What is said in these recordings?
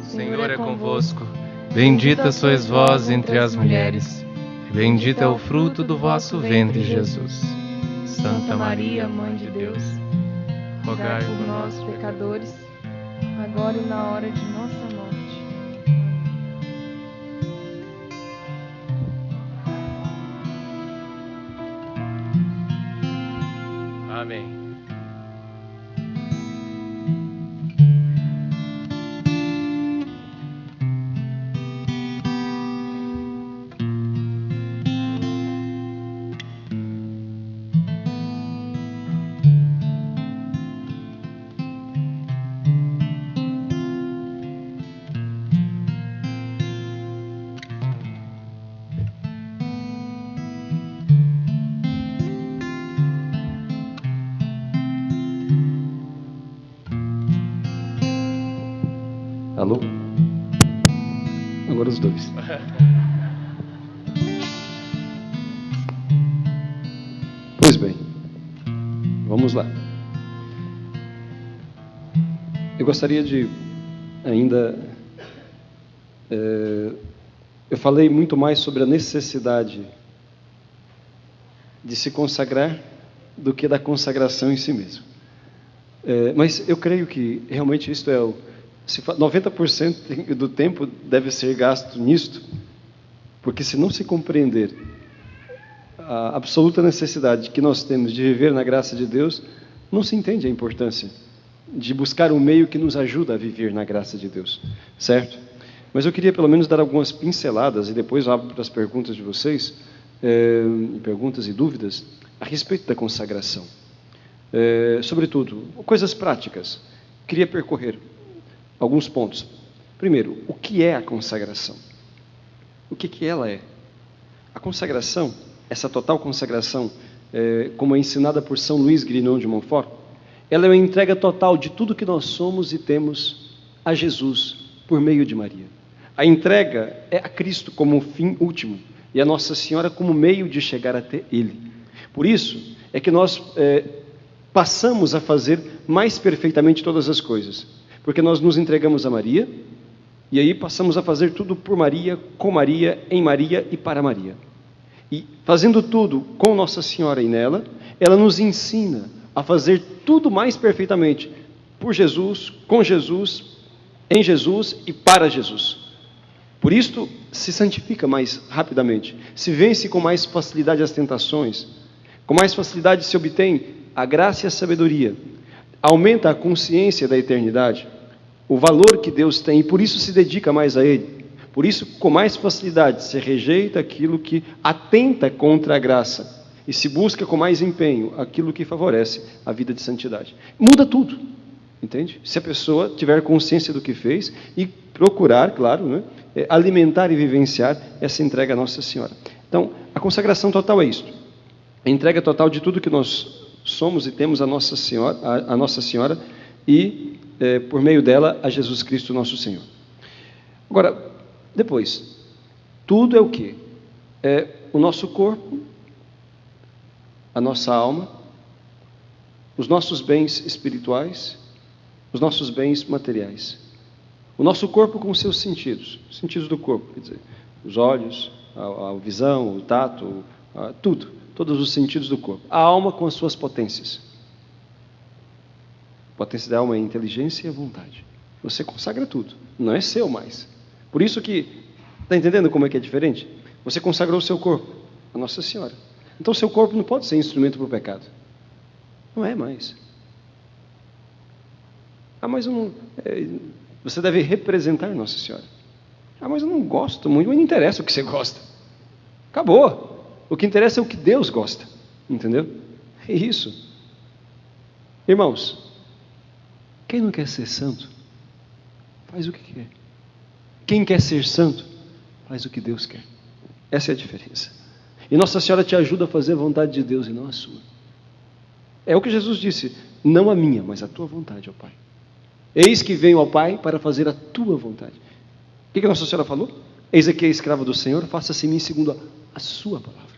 Senhor é convosco. Bendita sois vós entre as mulheres, e bendito é o fruto do vosso ventre, Jesus. Santa Maria, Mãe de Deus, rogai por nós, pecadores, agora e na hora de nossa morte. Amém. Alô? Agora os dois. Pois bem, vamos lá. Eu gostaria de ainda... eu falei muito mais sobre a necessidade de se consagrar do que da consagração em si mesmo. Mas eu creio que realmente isto é 90% do tempo deve ser gasto nisto, porque se não se compreender a absoluta necessidade que nós temos de viver na graça de Deus, não se entende a importância de buscar um meio que nos ajuda a viver na graça de Deus, certo? Mas eu queria pelo menos dar algumas pinceladas, e depois abro para as perguntas de vocês, perguntas e dúvidas, a respeito da consagração. Sobretudo, coisas práticas. Queria percorrer alguns pontos. Primeiro, o que é a consagração? O que ela é? A consagração, essa total consagração, como é ensinada por São Luís Grignon de Montfort, ela é uma entrega total de tudo que nós somos e temos a Jesus por meio de Maria. A entrega é a Cristo como fim último e a Nossa Senhora como meio de chegar até Ele. Por isso é que nós passamos a fazer mais perfeitamente todas as coisas. Porque nós nos entregamos a Maria, e aí passamos a fazer tudo por Maria, com Maria, em Maria e para Maria. E fazendo tudo com Nossa Senhora e nela, ela nos ensina a fazer tudo mais perfeitamente por Jesus, com Jesus, em Jesus e para Jesus. Por isto, se santifica mais rapidamente, se vence com mais facilidade as tentações, com mais facilidade se obtém a graça e a sabedoria, aumenta a consciência da eternidade, o valor que Deus tem, e por isso se dedica mais a Ele. Por isso, com mais facilidade, se rejeita aquilo que atenta contra a graça e se busca com mais empenho aquilo que favorece a vida de santidade. Muda tudo, entende? Se a pessoa tiver consciência do que fez e procurar, claro, né, alimentar e vivenciar essa entrega à Nossa Senhora. Então, a consagração total é isto. A entrega total de tudo que nós somos e temos a Nossa Senhora e por meio dela, a Jesus Cristo nosso Senhor. Agora, depois, tudo é o quê? É o nosso corpo, a nossa alma, os nossos bens espirituais, os nossos bens materiais. O nosso corpo com os seus sentidos do corpo, quer dizer, os olhos, a visão, o tato, tudo, todos os sentidos do corpo. A alma com as suas potências. A potência da alma é a inteligência e a vontade. Você consagra tudo, não é seu mais. Por isso que, está entendendo como é que é diferente? Você consagrou o seu corpo, a Nossa Senhora. Então o seu corpo não pode ser instrumento para o pecado. Não é mais. Mas eu não... você deve representar Nossa Senhora. Mas eu não gosto muito, mas não interessa o que você gosta. Acabou. O que interessa é o que Deus gosta. Entendeu? É isso. Irmãos, quem não quer ser santo, faz o que quer. Quem quer ser santo, faz o que Deus quer. Essa é a diferença. E Nossa Senhora te ajuda a fazer a vontade de Deus e não a sua. É o que Jesus disse, não a minha, mas a tua vontade, ó Pai. Eis que venho ao Pai para fazer a tua vontade. O que Nossa Senhora falou? Eis aqui a escrava do Senhor, faça-se em mim segundo a sua palavra.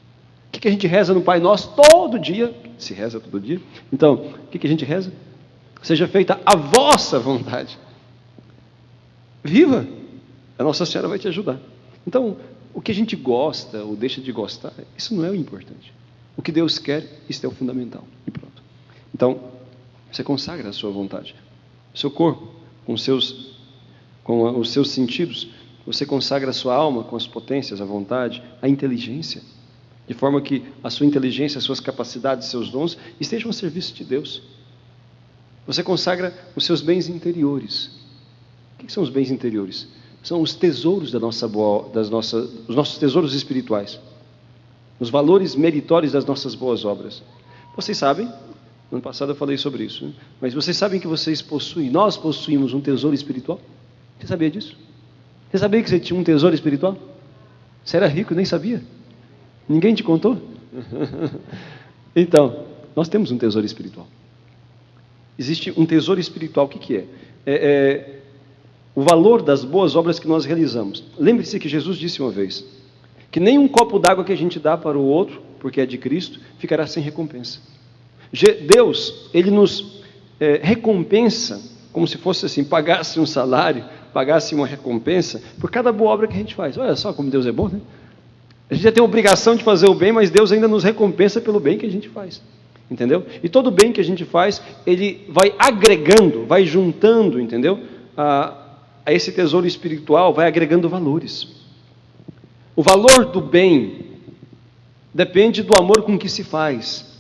O que a gente reza no Pai Nosso todo dia? Se reza todo dia. Então, o que a gente reza? Seja feita a vossa vontade. Viva! A Nossa Senhora vai te ajudar. Então, o que a gente gosta ou deixa de gostar, isso não é o importante. O que Deus quer, isso é o fundamental. E pronto. Então, você consagra a sua vontade. O seu corpo, com os seus sentidos, você consagra a sua alma com as potências, a vontade, a inteligência, de forma que a sua inteligência, as suas capacidades, seus dons estejam ao serviço de Deus. Você consagra os seus bens interiores. O que são os bens interiores? São os tesouros os nossos tesouros espirituais, os valores meritórios das nossas boas obras. Vocês sabem, no ano passado eu falei sobre isso, né? Mas vocês sabem que nós possuímos um tesouro espiritual? Você sabia disso? Você sabia que você tinha um tesouro espiritual? Você era rico e nem sabia? Ninguém te contou? Então, nós temos um tesouro espiritual. Existe um tesouro espiritual, o que é? O valor das boas obras que nós realizamos. Lembre-se que Jesus disse uma vez, que nem um copo d'água que a gente dá para o outro, porque é de Cristo, ficará sem recompensa. Deus, Ele nos recompensa, como se fosse assim, pagasse um salário, pagasse uma recompensa, por cada boa obra que a gente faz. Olha só como Deus é bom, né? A gente já tem a obrigação de fazer o bem, mas Deus ainda nos recompensa pelo bem que a gente faz. Entendeu? E todo bem que a gente faz, Ele vai agregando, vai juntando, entendeu? A esse tesouro espiritual, vai agregando valores. O valor do bem depende do amor com que se faz.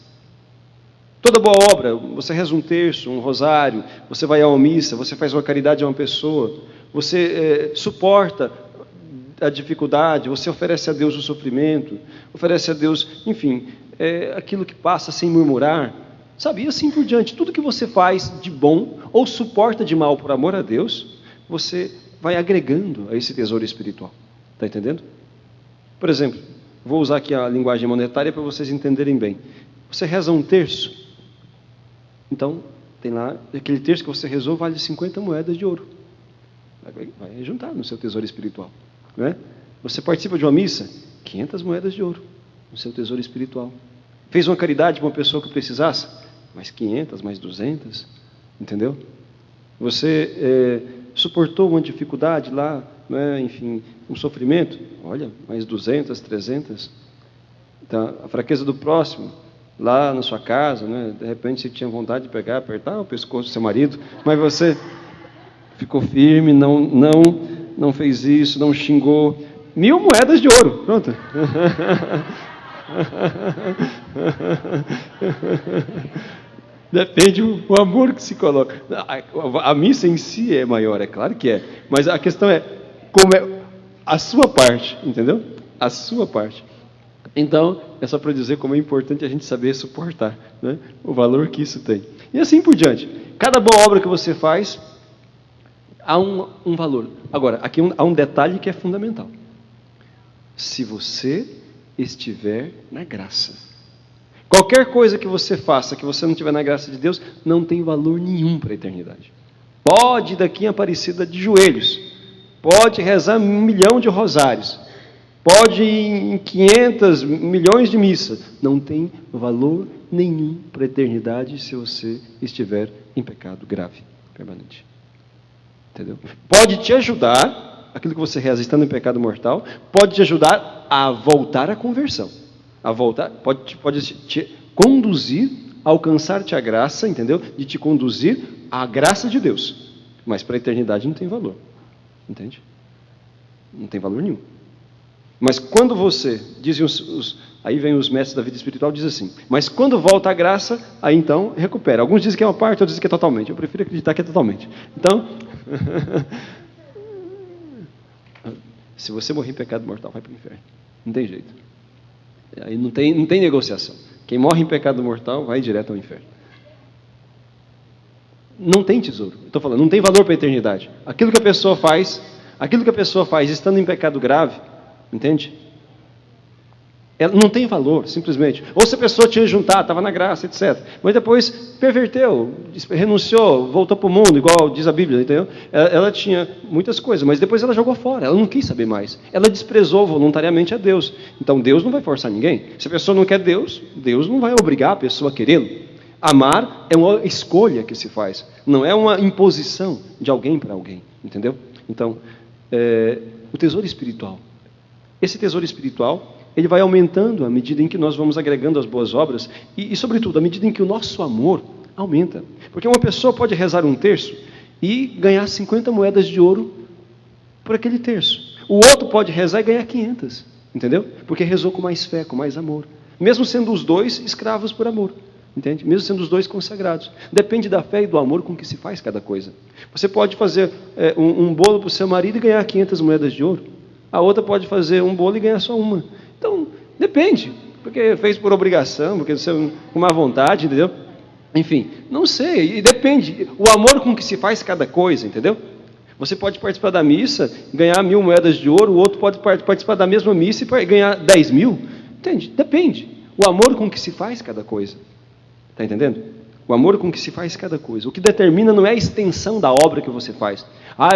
Toda boa obra, você reza um terço, um rosário, você vai à missa, você faz uma caridade a uma pessoa, você suporta a dificuldade, você oferece a Deus o sofrimento, oferece a Deus, enfim, aquilo que passa sem murmurar, sabe? E assim por diante. Tudo que você faz de bom ou suporta de mal por amor a Deus, você vai agregando a esse tesouro espiritual. Está entendendo? Por exemplo, vou usar aqui a linguagem monetária para vocês entenderem bem. Você reza um terço, então tem lá, aquele terço que você rezou vale 50 moedas de ouro. Vai juntar no seu tesouro espiritual. Não é? Você participa de uma missa, 500 moedas de ouro no seu tesouro espiritual. Fez uma caridade para uma pessoa que precisasse, mais 500, mais 200, entendeu? Você suportou uma dificuldade lá, né? Enfim, um sofrimento, olha, mais 200, 300. Então, a fraqueza do próximo, lá na sua casa, né? De repente você tinha vontade de pegar, apertar o pescoço do seu marido, mas você ficou firme, não fez isso, não xingou. 1000 moedas de ouro, pronto. Depende do amor que se coloca. A missa em si é maior, é claro que é. Mas a questão é como é a sua parte, entendeu? A sua parte. Então, é só para dizer como é importante a gente saber suportar, né? O valor que isso tem. E assim por diante. Cada boa obra que você faz, há um valor. Agora, aqui há um detalhe que é fundamental. Se você estiver na graça. Qualquer coisa que você faça, que você não estiver na graça de Deus, não tem valor nenhum para a eternidade. Pode ir daqui em Aparecida de joelhos, pode rezar 1 milhão de rosários, pode ir em 500 milhões de missas, não tem valor nenhum para a eternidade se você estiver em pecado grave, permanente. Entendeu? Pode te ajudar, aquilo que você reza estando em pecado mortal, pode te ajudar a voltar à conversão. A voltar, pode te conduzir, alcançar-te a graça, entendeu? De te conduzir à graça de Deus. Mas para a eternidade não tem valor. Entende? Não tem valor nenhum. Mas quando você, dizem aí vem os mestres da vida espiritual, diz assim, mas quando volta a graça, aí então recupera. Alguns dizem que é uma parte, outros dizem que é totalmente. Eu prefiro acreditar que é totalmente. Então, se você morrer em pecado mortal, vai para o inferno. Não tem jeito. Aí não tem negociação. Quem morre em pecado mortal vai direto ao inferno. Não tem tesouro. Estou falando, não tem valor para a eternidade. Aquilo que a pessoa faz estando em pecado grave, entende? Ela não tem valor, simplesmente. Ou se a pessoa tinha juntado, estava na graça, etc. Mas depois perverteu, renunciou, voltou para o mundo, igual diz a Bíblia, entendeu? Ela tinha muitas coisas, mas depois ela jogou fora, ela não quis saber mais. Ela desprezou voluntariamente a Deus. Então Deus não vai forçar ninguém. Se a pessoa não quer Deus, Deus não vai obrigar a pessoa a querê-lo. Amar é uma escolha que se faz, não é uma imposição de alguém para alguém, entendeu? Então, o tesouro espiritual. Esse tesouro espiritual, ele vai aumentando à medida em que nós vamos agregando as boas obras e, sobretudo, à medida em que o nosso amor aumenta. Porque uma pessoa pode rezar um terço e ganhar 50 moedas de ouro por aquele terço. O outro pode rezar e ganhar 500, entendeu? Porque rezou com mais fé, com mais amor. Mesmo sendo os dois escravos por amor, entende? Mesmo sendo os dois consagrados. Depende da fé e do amor com que se faz cada coisa. Você pode fazer um bolo para o seu marido e ganhar 500 moedas de ouro. A outra pode fazer um bolo e ganhar só uma. Então, depende. Porque fez por obrigação, porque você com má vontade, entendeu? Enfim, não sei. E depende. O amor com que se faz cada coisa, entendeu? Você pode participar da missa, ganhar 1000 moedas de ouro, o outro pode participar da mesma missa e ganhar 10 mil. Entende? Depende. O amor com que se faz cada coisa. Está entendendo? O amor com que se faz cada coisa. O que determina não é a extensão da obra que você faz.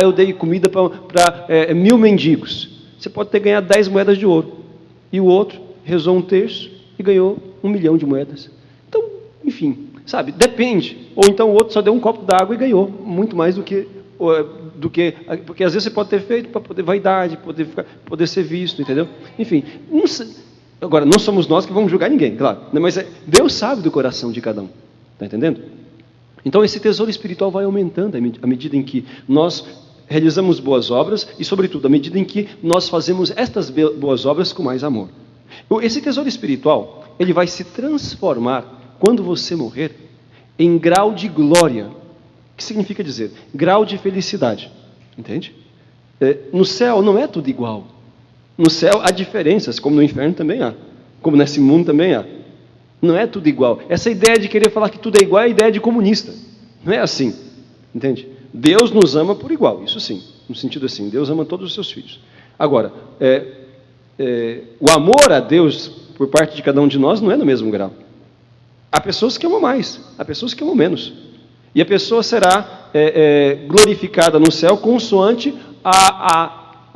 Eu dei comida para 1000 mendigos. Você pode ter ganhado 10 moedas de ouro. E o outro rezou um terço e ganhou 1 milhão de moedas. Então, enfim, sabe? Depende. Ou então o outro só deu um copo d'água e ganhou muito mais do que... Porque às vezes você pode ter feito para poder vaidade, poder ser visto, entendeu? Enfim, não sei. Agora, não somos nós que vamos julgar ninguém, claro. Mas Deus sabe do coração de cada um. Está entendendo? Então, esse tesouro espiritual vai aumentando à medida em que nós realizamos boas obras e, sobretudo, à medida em que nós fazemos estas boas obras com mais amor. Esse tesouro espiritual, ele vai se transformar, quando você morrer, em grau de glória. O que significa dizer? Grau de felicidade. Entende? No céu não é tudo igual. No céu há diferenças, como no inferno também há. Como nesse mundo também há. Não é tudo igual. Essa ideia de querer falar que tudo é igual é a ideia de comunista. Não é assim. Entende? Deus nos ama por igual, isso sim. No sentido assim, Deus ama todos os seus filhos. Agora, o amor a Deus por parte de cada um de nós não é no mesmo grau. Há pessoas que amam mais, há pessoas que amam menos. E a pessoa será glorificada no céu consoante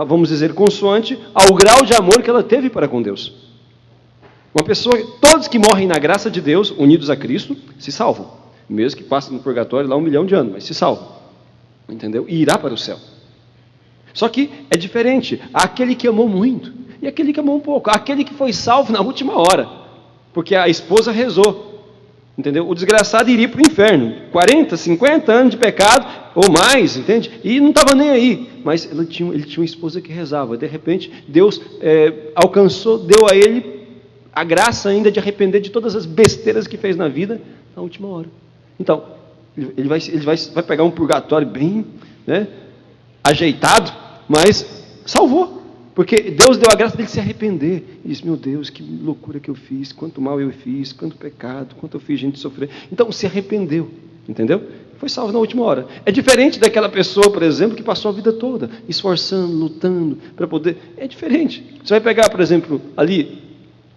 vamos dizer, consoante ao grau de amor que ela teve para com Deus. Uma pessoa, todos que morrem na graça de Deus, unidos a Cristo, se salvam. Mesmo que passem no purgatório lá 1 milhão de anos, mas se salvam. Entendeu? E irá para o céu. Só que é diferente. Há aquele que amou muito e aquele que amou um pouco. Há aquele que foi salvo na última hora, porque a esposa rezou. Entendeu? O desgraçado iria para o inferno. 40, 50 anos de pecado, ou mais, entende? E não estava nem aí. Mas ele tinha uma esposa que rezava. De repente, Deus deu a ele a graça ainda de arrepender de todas as besteiras que fez na vida na última hora. Então, ele vai pegar um purgatório bem ajeitado, mas salvou. Porque Deus deu a graça dele se arrepender. E disse, meu Deus, que loucura que eu fiz, quanto mal eu fiz, quanto pecado, quanto eu fiz gente sofrer. Então, se arrependeu, entendeu? Foi salvo na última hora. É diferente daquela pessoa, por exemplo, que passou a vida toda esforçando, lutando, para poder... É diferente. Você vai pegar, por exemplo, ali,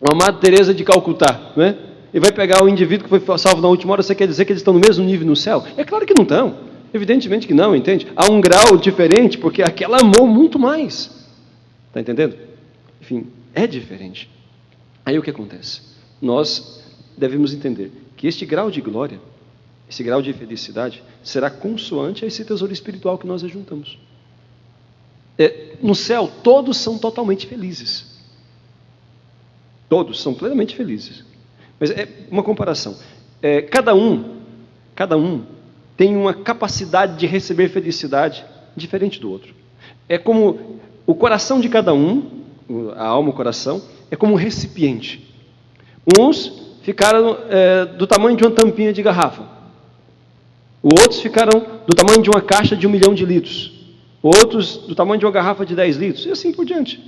a Amada Teresa de Calcutá, não é? E vai pegar o indivíduo que foi salvo na última hora, você quer dizer que eles estão no mesmo nível no céu? É claro que não estão. Evidentemente que não, entende? Há um grau diferente, porque aquela amou muito mais. Está entendendo? Enfim, é diferente. Aí o que acontece? Nós devemos entender que este grau de glória, esse grau de felicidade, será consoante a esse tesouro espiritual que nós ajuntamos. No céu, todos são totalmente felizes. Todos são plenamente felizes. Mas é uma comparação. Cada um tem uma capacidade de receber felicidade diferente do outro. É como o coração de cada um, a alma, o coração, é como um recipiente. Uns ficaram do tamanho de uma tampinha de garrafa. Outros ficaram do tamanho de uma caixa de 1 milhão de litros. Outros do tamanho de uma garrafa de 10 litros. E assim por diante.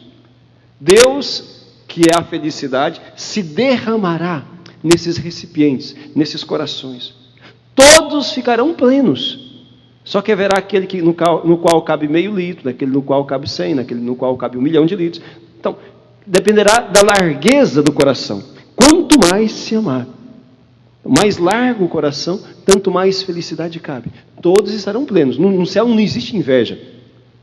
Deus, que é a felicidade, se derramará nesses recipientes, nesses corações. Todos ficarão plenos. Só que haverá aquele no qual cabe meio litro, naquele no qual cabe 100, naquele no qual cabe 1 milhão de litros. Então, dependerá da largueza do coração. Quanto mais se amar, mais largo o coração, tanto mais felicidade cabe. Todos estarão plenos. No céu não existe inveja.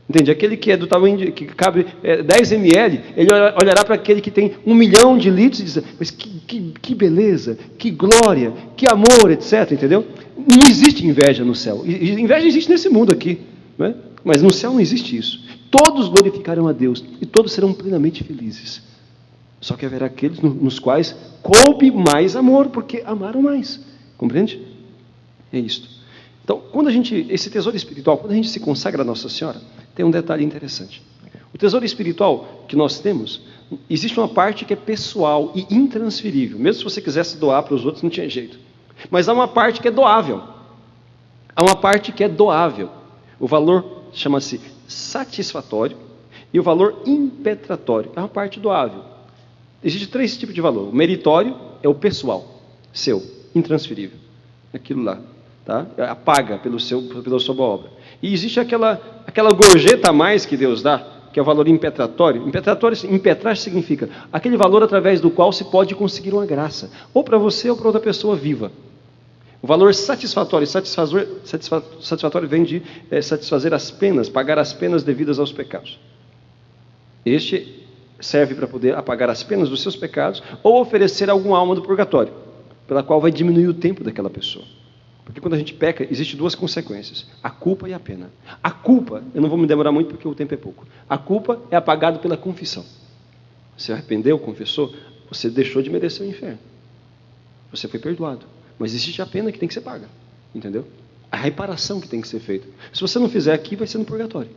Entende? Aquele que é do tamanho que cabe 10 ml, ele olhará para aquele que tem 1 milhão de litros e diz, mas que beleza, que glória, que amor, etc. Entendeu? Não existe inveja no céu. Inveja existe nesse mundo aqui. Não é? Mas no céu não existe isso. Todos glorificarão a Deus e todos serão plenamente felizes. Só que haverá aqueles nos quais coube mais amor, porque amaram mais. Compreende? É isto. Então, esse tesouro espiritual, quando a gente se consagra a Nossa Senhora, tem um detalhe interessante. O tesouro espiritual que nós temos, existe uma parte que é pessoal e intransferível. Mesmo se você quisesse doar para os outros, não tinha jeito. Mas há uma parte que é doável. Há uma parte que é doável. O valor chama-se satisfatório e o valor impetratório. É uma parte doável. Existem 3 tipos de valor. O meritório é o pessoal, seu, intransferível. Aquilo lá, tá? A paga pela sua boa obra. E existe aquela gorjeta a mais que Deus dá, que é o valor impetratório. Impetrar significa aquele valor através do qual se pode conseguir uma graça, ou para você ou para outra pessoa viva. O valor satisfatório vem de satisfazer as penas, pagar as penas devidas aos pecados. Este serve para poder apagar as penas dos seus pecados ou oferecer alguma alma do purgatório, pela qual vai diminuir o tempo daquela pessoa. Porque quando a gente peca, existem 2 consequências, a culpa e a pena. A culpa, eu não vou me demorar muito porque o tempo é pouco, a culpa é apagada pela confissão. Você arrependeu, confessou, você deixou de merecer o inferno. Você foi perdoado. Mas existe a pena que tem que ser paga, entendeu? A reparação que tem que ser feita. Se você não fizer aqui, vai ser no purgatório.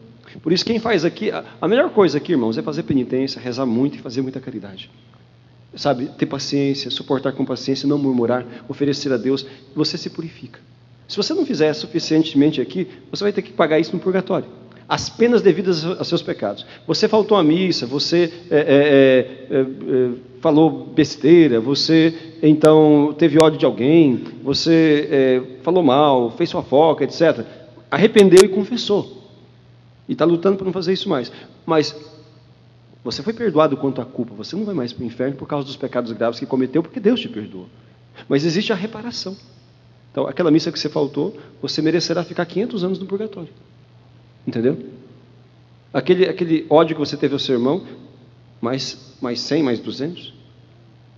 Por isso, quem faz aqui, a melhor coisa aqui, irmãos, é fazer penitência, rezar muito e fazer muita caridade. Sabe, ter paciência, suportar com paciência, não murmurar, oferecer a Deus, você se purifica. Se você não fizer suficientemente aqui, você vai ter que pagar isso no purgatório. As penas devidas aos seus pecados. Você faltou à missa, você falou besteira, você então teve ódio de alguém, você falou mal, fez fofoca, etc. Arrependeu e confessou. E está lutando para não fazer isso mais. Mas você foi perdoado quanto à culpa. Você não vai mais para o inferno por causa dos pecados graves que cometeu, porque Deus te perdoou. Mas existe a reparação. Então, aquela missa que você faltou, você merecerá ficar 500 anos no purgatório. Entendeu? Aquele ódio que você teve ao seu irmão, mais 100, mais 200.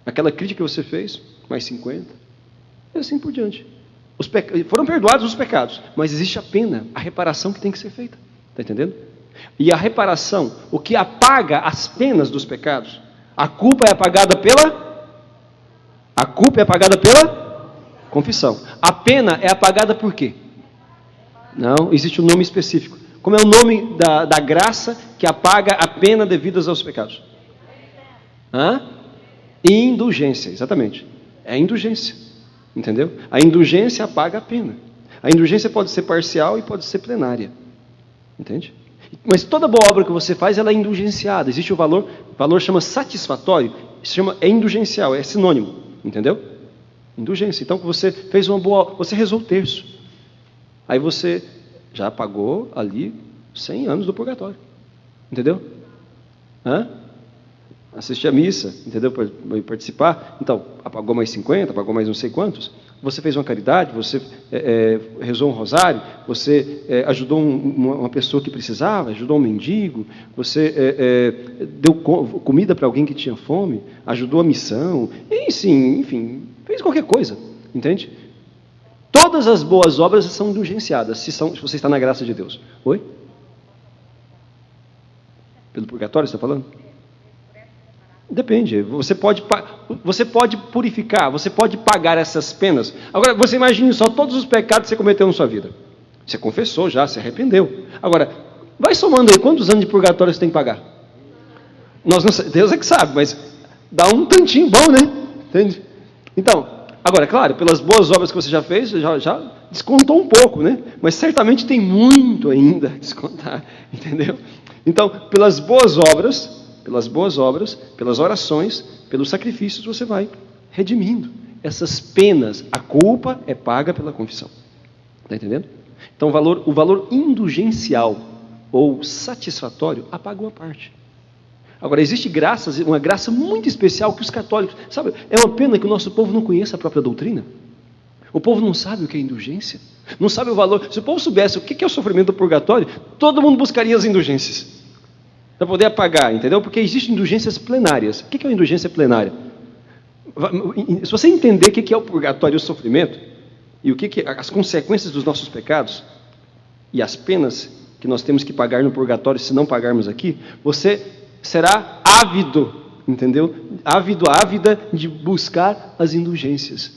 Aquela crítica que você fez, mais 50. E assim por diante. Foram perdoados os pecados, mas existe a pena, a reparação que tem que ser feita. Está entendendo? E a reparação, o que apaga as penas dos pecados, a culpa é apagada pela confissão. A pena é apagada por quê? Não, existe um nome específico. Como é o nome da graça que apaga a pena devidas aos pecados? Indulgência, exatamente. É a indulgência. Entendeu? A indulgência apaga a pena. A indulgência pode ser parcial e pode ser plenária. Entende? Mas toda boa obra que você faz, ela é indulgenciada. Existe o valor chama satisfatório, é indulgencial, é sinônimo. Entendeu? Indulgência. Então, você fez uma boa obra, você rezou o terço. Aí você já pagou ali 100 anos do purgatório. Entendeu? Assistir a missa, entendeu? Para participar. Então, pagou mais 50, pagou mais não sei quantos. Você fez uma caridade, você rezou um rosário, você ajudou uma pessoa que precisava, ajudou um mendigo, você deu comida para alguém que tinha fome, ajudou a missão, e sim, enfim, fez qualquer coisa, entende? Todas as boas obras são indulgenciadas, se você está na graça de Deus. Oi? Pelo purgatório, você está falando? Depende, você pode purificar, você pode pagar essas penas. Agora, você imagine só todos os pecados que você cometeu na sua vida. Você confessou já, se arrependeu. Agora, vai somando aí, quantos anos de purgatório você tem que pagar? Deus é que sabe, mas dá um tantinho bom, né? Entende? Então, agora, claro, pelas boas obras que você já fez, já descontou um pouco, né? Mas certamente tem muito ainda a descontar, entendeu? Então, pelas boas obras, pelas orações, pelos sacrifícios, você vai redimindo essas penas. A culpa é paga pela confissão. Está entendendo? Então, o valor indulgencial ou satisfatório apaga uma parte. Agora, existe uma graça muito especial que os católicos... Sabe, é uma pena que o nosso povo não conheça a própria doutrina. O povo não sabe o que é indulgência. Não sabe o valor. Se o povo soubesse o que é o sofrimento do purgatório, todo mundo buscaria as indulgências. Para poder apagar, entendeu? Porque existem indulgências plenárias. O que é uma indulgência plenária? Se você entender o que é o purgatório e o sofrimento, e as consequências dos nossos pecados, e as penas que nós temos que pagar no purgatório se não pagarmos aqui, você será ávido, entendeu? Ávida de buscar as indulgências.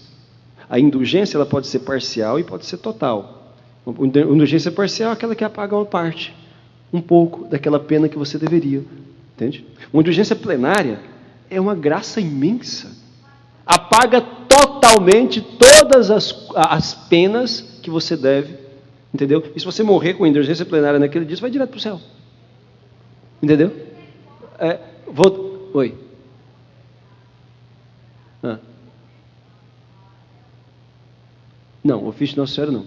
A indulgência ela pode ser parcial e pode ser total. A indulgência parcial é aquela que apaga uma parte, um pouco daquela pena que você deveria, entende? Uma indulgência plenária é uma graça imensa. Apaga totalmente todas as penas que você deve, entendeu? E se você morrer com indulgência plenária naquele dia, você vai direto para o céu. Entendeu? Oi. Não, ofício de Nossa Senhora não.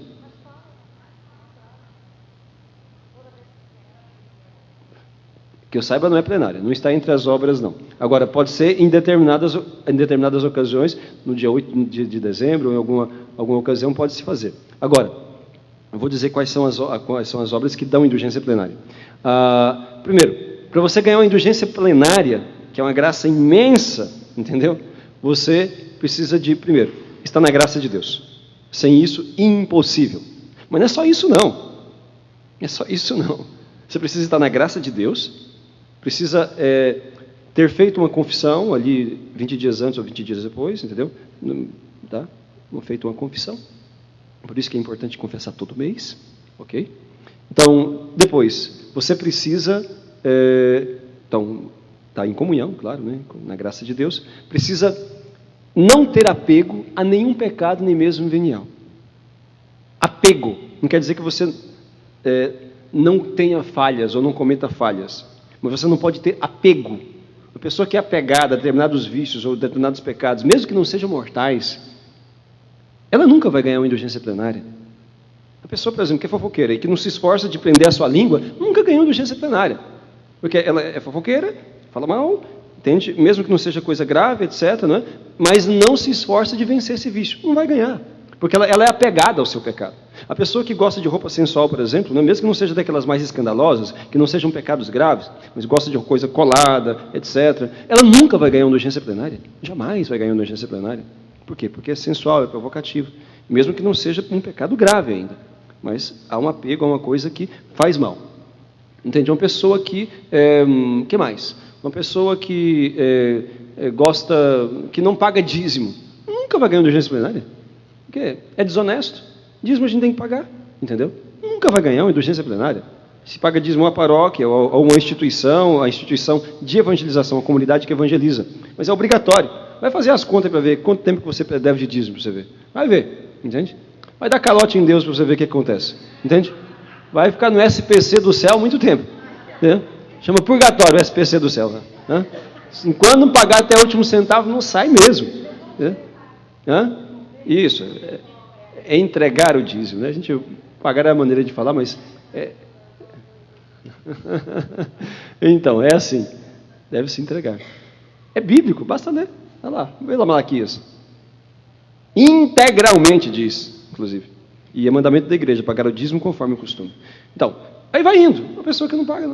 Que eu saiba, não é plenária, não está entre as obras, não. Agora, pode ser em determinadas ocasiões, no dia 8 de dezembro, ou em alguma ocasião, pode-se fazer. Agora, eu vou dizer quais são as obras que dão indulgência plenária. Primeiro, para você ganhar uma indulgência plenária, que é uma graça imensa, entendeu? Você precisa de, primeiro, estar na graça de Deus. Sem isso, impossível. Mas não é só isso, não. É só isso, não. Você precisa estar na graça de Deus, precisa ter feito uma confissão ali 20 dias antes ou 20 dias depois, entendeu? Tá? Feito uma confissão. Por isso que é importante confessar todo mês, ok? Então, depois, você precisa, então, estar em comunhão, claro, né? Na graça de Deus, precisa não ter apego a nenhum pecado, nem mesmo venial. Apego não quer dizer que você não tenha falhas ou não cometa falhas, mas você não pode ter apego. Uma pessoa que é apegada a determinados vícios ou determinados pecados, mesmo que não sejam mortais, ela nunca vai ganhar uma indulgência plenária. A pessoa, por exemplo, que é fofoqueira e que não se esforça de prender a sua língua, nunca ganhou indulgência plenária, porque ela é fofoqueira, fala mal, entende? Mesmo que não seja coisa grave, etc., não é? Mas não se esforça de vencer esse vício, não vai ganhar, porque ela é apegada ao seu pecado. A pessoa que gosta de roupa sensual, por exemplo, mesmo que não seja daquelas mais escandalosas, que não sejam pecados graves, mas gosta de coisa colada, etc., ela nunca vai ganhar uma indulgência plenária. Jamais vai ganhar uma indulgência plenária. Por quê? Porque é sensual, é provocativo. Mesmo que não seja um pecado grave ainda. Mas há um apego a uma coisa que faz mal. Entende? Uma pessoa que... que mais? Uma pessoa que gosta... que não paga dízimo. Nunca vai ganhar uma indulgência plenária. Porque é desonesto. Dízimo a gente tem que pagar, entendeu? Nunca vai ganhar uma indulgência plenária. Se paga dízimo a uma paróquia ou uma instituição, a instituição de evangelização, a comunidade que evangeliza. Mas é obrigatório. Vai fazer as contas para ver quanto tempo que você deve de dízimo para você ver. Vai ver, entende? Vai dar calote em Deus para você ver o que acontece, entende? Vai ficar no SPC do céu muito tempo. Entendeu? Chama purgatório o SPC do céu. Né? Enquanto não pagar até o último centavo, não sai mesmo. Isso. É entregar o dízimo, né? A gente pagar é a maneira de falar, mas então, é assim, deve se entregar. É bíblico, basta ler. Olha lá, vê lá Malaquias. Integralmente diz, inclusive. E é mandamento da igreja, pagar o dízimo conforme o costume. Então, aí vai indo. Uma pessoa que não paga,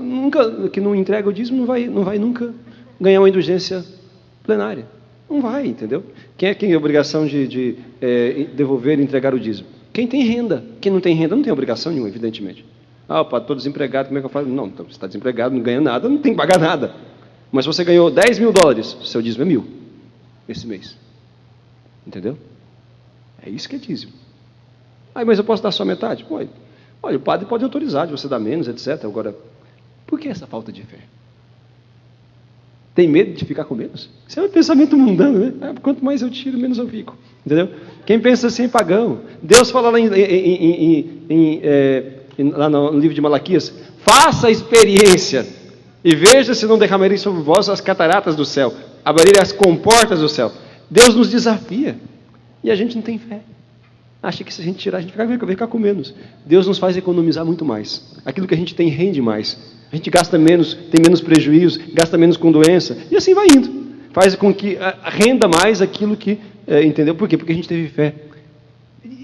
que não entrega o dízimo, não vai nunca ganhar uma indulgência plenária. Não vai, entendeu? Quem é que tem obrigação de devolver e entregar o dízimo? Quem tem renda. Quem não tem renda não tem obrigação nenhuma, evidentemente. Opa, estou desempregado, como é que eu faço? Não, então, você está desempregado, não ganha nada, não tem que pagar nada. Mas se você ganhou $10.000, seu dízimo é 1.000 esse mês. Entendeu? É isso que é dízimo. Mas eu posso dar só metade? Pode. Olha, o padre pode autorizar de você dar menos, etc. Agora, por que essa falta de fé? Tem medo de ficar com menos? Isso é um pensamento mundano, né? Quanto mais eu tiro, menos eu fico. Entendeu? Quem pensa assim é pagão. Deus fala lá, lá no livro de Malaquias, faça a experiência e veja se não derramarei sobre vós as cataratas do céu, abrirei as comportas do céu. Deus nos desafia e a gente não tem fé. Acha que se a gente tirar, a gente vai ficar com menos. Deus nos faz economizar muito mais. Aquilo que a gente tem rende mais. A gente gasta menos, tem menos prejuízo, gasta menos com doença, e assim vai indo. Faz com que renda mais aquilo que... entendeu? Por quê? Porque a gente teve fé.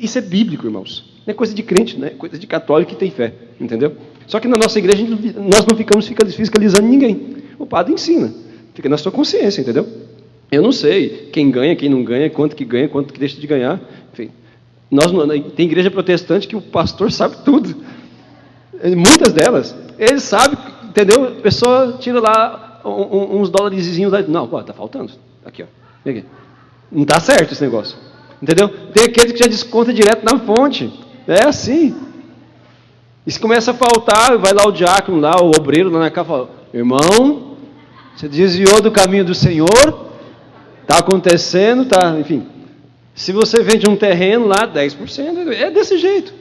Isso é bíblico, irmãos. Não é coisa de crente, não é coisa de católico que tem fé. Entendeu? Só que na nossa igreja nós não ficamos fiscalizando ninguém. O padre ensina. Fica na sua consciência, entendeu? Eu não sei quem ganha, quem não ganha, quanto que deixa de ganhar. Enfim, tem igreja protestante que o pastor sabe tudo. Muitas delas, ele sabe, entendeu? A pessoa tira lá uns dólarezinhos. Não, pô, tá faltando. Aqui, ó. Aqui. Não está certo esse negócio. Entendeu? Tem aquele que já desconta direto na fonte. É assim. E se começa a faltar, vai lá o diácono, lá, o obreiro lá na casa e fala: irmão, você desviou do caminho do Senhor, está acontecendo, tá, enfim. Se você vende um terreno lá, 10%, é desse jeito.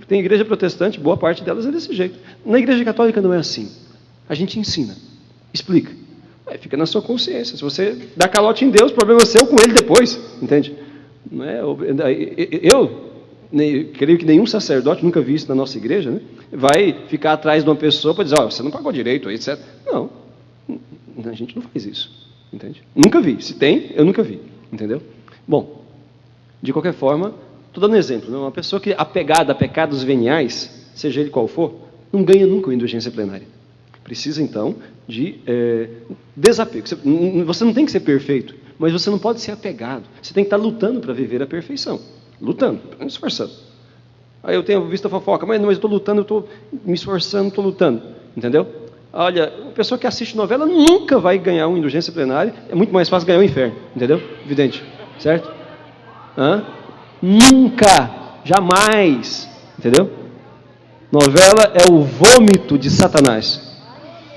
Tem igreja protestante, boa parte delas é desse jeito. Na igreja católica não é assim. A gente ensina, explica. Aí fica na sua consciência. Se você dá calote em Deus, o problema é seu com ele depois, entende? Não é, eu creio que nenhum sacerdote, nunca vi isso na nossa igreja, né, vai ficar atrás de uma pessoa para dizer: você não pagou direito, etc. Não, a gente não faz isso, entende? Nunca vi. Se tem, eu nunca vi, entendeu? Bom, de qualquer forma, estou dando um exemplo, né? Uma pessoa que é apegada a pecados veniais, seja ele qual for, não ganha nunca uma indulgência plenária. Precisa, então, de desapego. Você não tem que ser perfeito, mas você não pode ser apegado. Você tem que estar lutando para viver a perfeição. Lutando, me esforçando. Aí eu tenho visto a fofoca, mas eu estou lutando, eu estou me esforçando, estou lutando. Entendeu? Olha, a pessoa que assiste novela nunca vai ganhar uma indulgência plenária. É muito mais fácil ganhar o inferno. Entendeu? Evidente. Certo? Nunca. Jamais. Entendeu? Novela é o vômito de Satanás.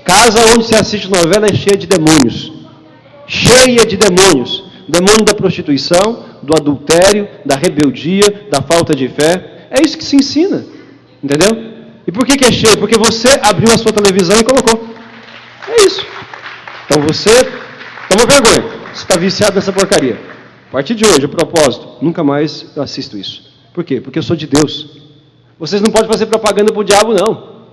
Casa onde se assiste novela é cheia de demônios. Cheia de demônios. Demônio da prostituição, do adultério, da rebeldia, da falta de fé. É isso que se ensina. Entendeu? E por que é cheio? Porque você abriu a sua televisão e colocou. É isso. Então você toma vergonha. Você está viciado nessa porcaria. A partir de hoje, a propósito, nunca mais eu assisto isso. Por quê? Porque eu sou de Deus. Vocês não podem fazer propaganda para o diabo, não.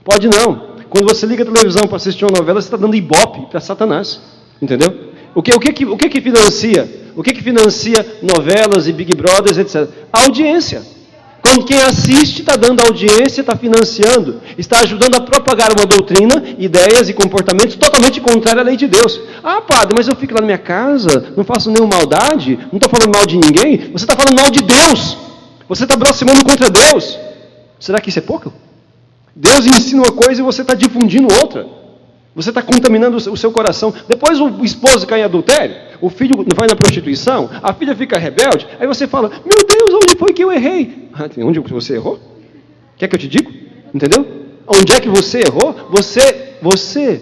Pode não. Quando você liga a televisão para assistir uma novela, você está dando ibope para Satanás. Entendeu? O que financia? O que financia novelas e Big Brothers, etc? A audiência. Quando quem assiste está dando audiência, está financiando, está ajudando a propagar uma doutrina, ideias e comportamentos totalmente contrários à lei de Deus. Ah, padre, mas eu fico lá na minha casa, não faço nenhuma maldade, não estou falando mal de ninguém. Você está falando mal de Deus. Você está blasfemando contra Deus. Será que isso é pouco? Deus ensina uma coisa e você está difundindo outra. Você está contaminando o seu coração. Depois o esposo cai em adultério, o filho vai na prostituição, a filha fica rebelde, aí você fala: meu Deus, onde foi que eu errei? Onde você errou? Quer que eu te diga? Entendeu? Onde é que você errou? Você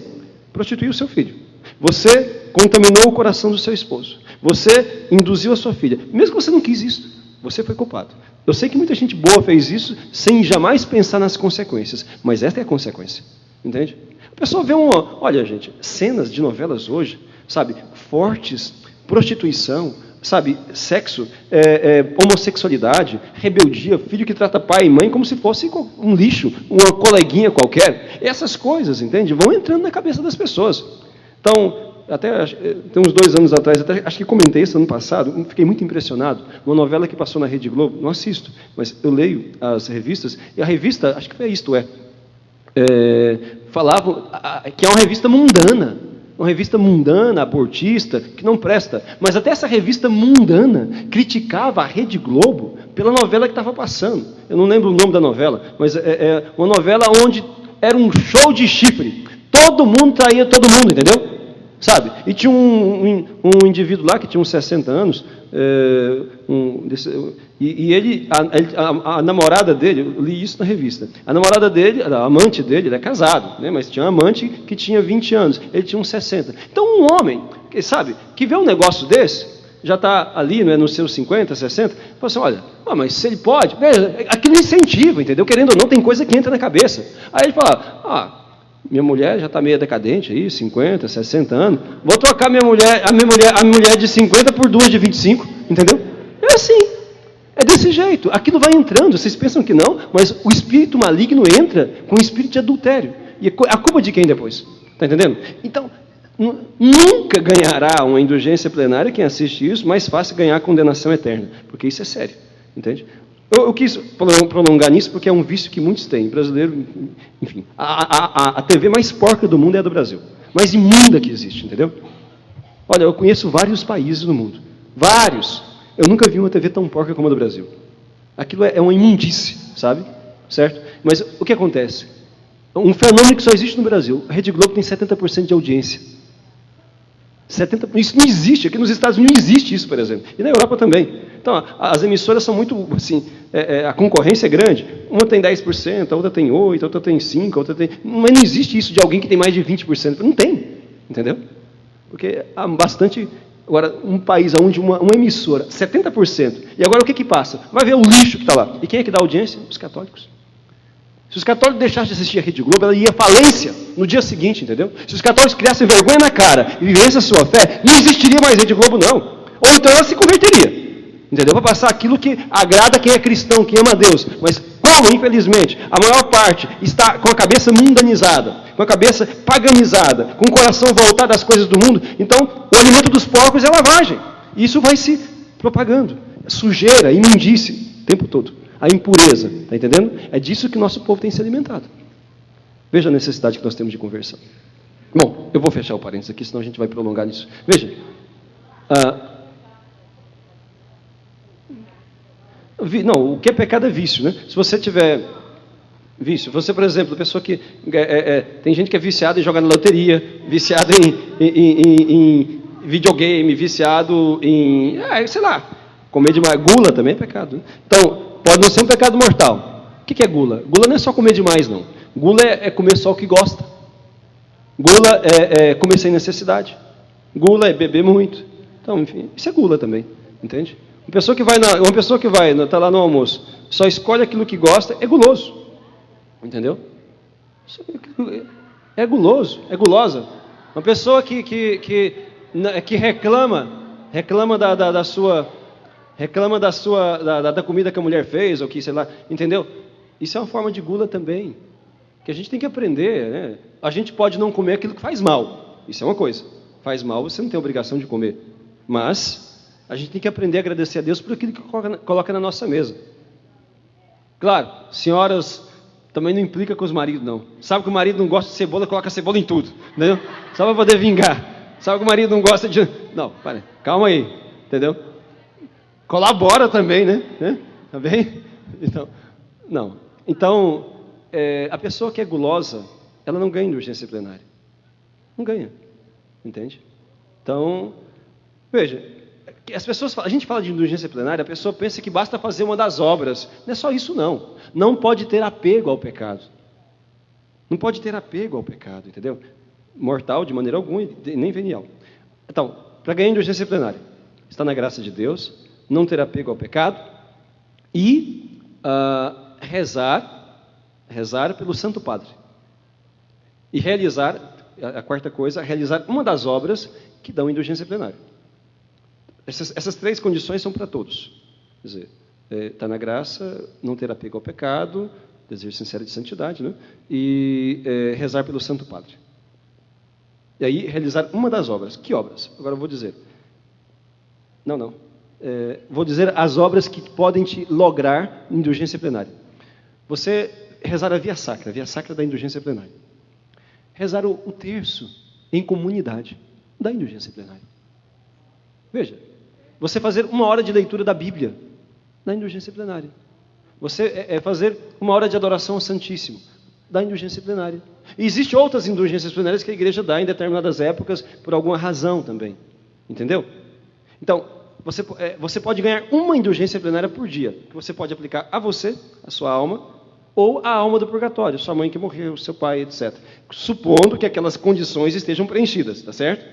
prostituiu o seu filho. Você contaminou o coração do seu esposo. Você induziu a sua filha. Mesmo que você não quis isso, você foi culpado. Eu sei que muita gente boa fez isso sem jamais pensar nas consequências, mas esta é a consequência. Entende? A pessoa vê olha, gente, cenas de novelas hoje, sabe, fortes, prostituição, sabe, sexo, homossexualidade, rebeldia, filho que trata pai e mãe como se fosse um lixo, uma coleguinha qualquer. Essas coisas, entende? Vão entrando na cabeça das pessoas. Então, até tem uns 2 anos atrás, acho que comentei isso ano passado, fiquei muito impressionado. Uma novela que passou na Rede Globo, não assisto, mas eu leio as revistas, e a revista, acho que foi Isto É, falavam que é uma revista mundana, abortista, que não presta. Mas até essa revista mundana criticava a Rede Globo pela novela que estava passando. Eu não lembro o nome da novela, mas é uma novela onde era um show de chifre. Todo mundo traía todo mundo, entendeu? Sabe? E tinha um indivíduo lá que tinha uns 60 anos, a namorada dele, eu li isso na revista, a namorada dele, a amante dele, ele é casado, né, mas tinha uma amante que tinha 20 anos, ele tinha uns 60. Então um homem, que vê um negócio desse, já está ali, né, nos seus 50, 60, fala assim: olha, mas se ele pode, aquilo incentiva, entendeu? Querendo ou não, tem coisa que entra na cabeça. Aí ele fala: minha mulher já está meio decadente aí, 50, 60 anos. Vou trocar a minha mulher de 50 por 2 de 25, entendeu? É assim, é desse jeito. Aquilo vai entrando, vocês pensam que não, mas o espírito maligno entra com o espírito de adultério. E a culpa de quem depois? Está entendendo? Então, nunca ganhará uma indulgência plenária quem assiste isso, mais fácil ganhar a condenação eterna, porque isso é sério, entende? Eu quis prolongar nisso porque é um vício que muitos têm. Brasileiro, enfim. A TV mais porca do mundo é a do Brasil. Mais imunda que existe, entendeu? Olha, eu conheço vários países do mundo. Vários. Eu nunca vi uma TV tão porca como a do Brasil. Aquilo é uma imundície, sabe? Certo? Mas o que acontece? Um fenômeno que só existe no Brasil. A Rede Globo tem 70% de audiência. 70%, isso não existe. Aqui nos Estados Unidos não existe isso, por exemplo. E na Europa também. Então, as emissoras são muito, assim, a concorrência é grande. Uma tem 10%, a outra tem 8%, a outra tem 5%, a outra tem... Mas não existe isso de alguém que tem mais de 20%. Não tem, entendeu? Porque há bastante... Agora, um país onde uma emissora, 70%, e agora o que passa? Vai ver o lixo que está lá. E quem é que dá audiência? Os católicos. Se os católicos deixassem de assistir a Rede Globo, ela ia à falência no dia seguinte, entendeu? Se os católicos criassem vergonha na cara e vivessem a sua fé, não existiria mais Rede Globo, não. Ou então ela se converteria, entendeu? Para passar aquilo que agrada quem é cristão, quem ama a Deus. Mas como, infelizmente, a maior parte está com a cabeça mundanizada, com a cabeça paganizada, com o coração voltado às coisas do mundo, então o alimento dos porcos é lavagem. E isso vai se propagando. Sujeira, imundície, o tempo todo. A impureza, está entendendo? É disso que o nosso povo tem se alimentado. Veja a necessidade que nós temos de conversão. Bom, eu vou fechar o parênteses aqui, senão a gente vai prolongar nisso. Veja, não, o que é pecado é vício, né? Se você tiver vício, você, por exemplo, pessoa que tem gente que é viciada em jogar na loteria, viciado em videogame, viciado em, sei lá, comer demais. Gula também é pecado, né? Então, pode não ser um pecado mortal. O que é gula? Gula não é só comer demais, não. Gula é comer só o que gosta. Gula é comer sem necessidade. Gula é beber muito. Então, enfim, isso é gula também, entende? Uma pessoa que vai, está lá no almoço, só escolhe aquilo que gosta, é guloso. Entendeu? É guloso, é gulosa. Uma pessoa que reclama da comida que a mulher fez, ou que, sei lá, entendeu? Isso é uma forma de gula também, que a gente tem que aprender, né? A gente pode não comer aquilo que faz mal, isso é uma coisa. Faz mal, você não tem obrigação de comer. Mas a gente tem que aprender a agradecer a Deus por aquilo que coloca na nossa mesa. Claro, senhoras, também não implica com os maridos, não. Sabe que o marido não gosta de cebola, coloca cebola em tudo, entendeu? Só para poder vingar. Sabe que o marido não gosta de... Não, para, calma aí, entendeu? Colabora também, né? Tá bem? Então, não. Então, a pessoa que é gulosa, ela não ganha indulgência plenária. Não ganha. Entende? Então, veja, a gente fala de indulgência plenária, a pessoa pensa que basta fazer uma das obras. Não é só isso, não. Não pode ter apego ao pecado. Não pode ter apego ao pecado, entendeu? Mortal de maneira alguma, nem venial. Então, para ganhar indulgência plenária, está na graça de Deus, não ter apego ao pecado e rezar pelo Santo Padre. E realizar, a quarta coisa, realizar uma das obras que dão indulgência plenária. Essas três condições são para todos. Quer dizer, está na graça, não ter apego ao pecado, desejo sincero de santidade, né? E rezar pelo Santo Padre. E aí, realizar uma das obras. Que obras? Agora eu vou dizer. Não. Vou dizer as obras que podem te lograr indulgência plenária. Você rezar a via sacra da indulgência plenária. Rezar o terço em comunidade da indulgência plenária. Veja, você fazer 1 hora de leitura da Bíblia da indulgência plenária. Você fazer 1 hora de adoração ao Santíssimo da indulgência plenária. E existem outras indulgências plenárias que a igreja dá em determinadas épocas por alguma razão também. Entendeu? Então, você pode ganhar uma indulgência plenária por dia, que você pode aplicar a você, a sua alma, ou a alma do purgatório, sua mãe que morreu, seu pai, etc. Supondo que aquelas condições estejam preenchidas, tá certo?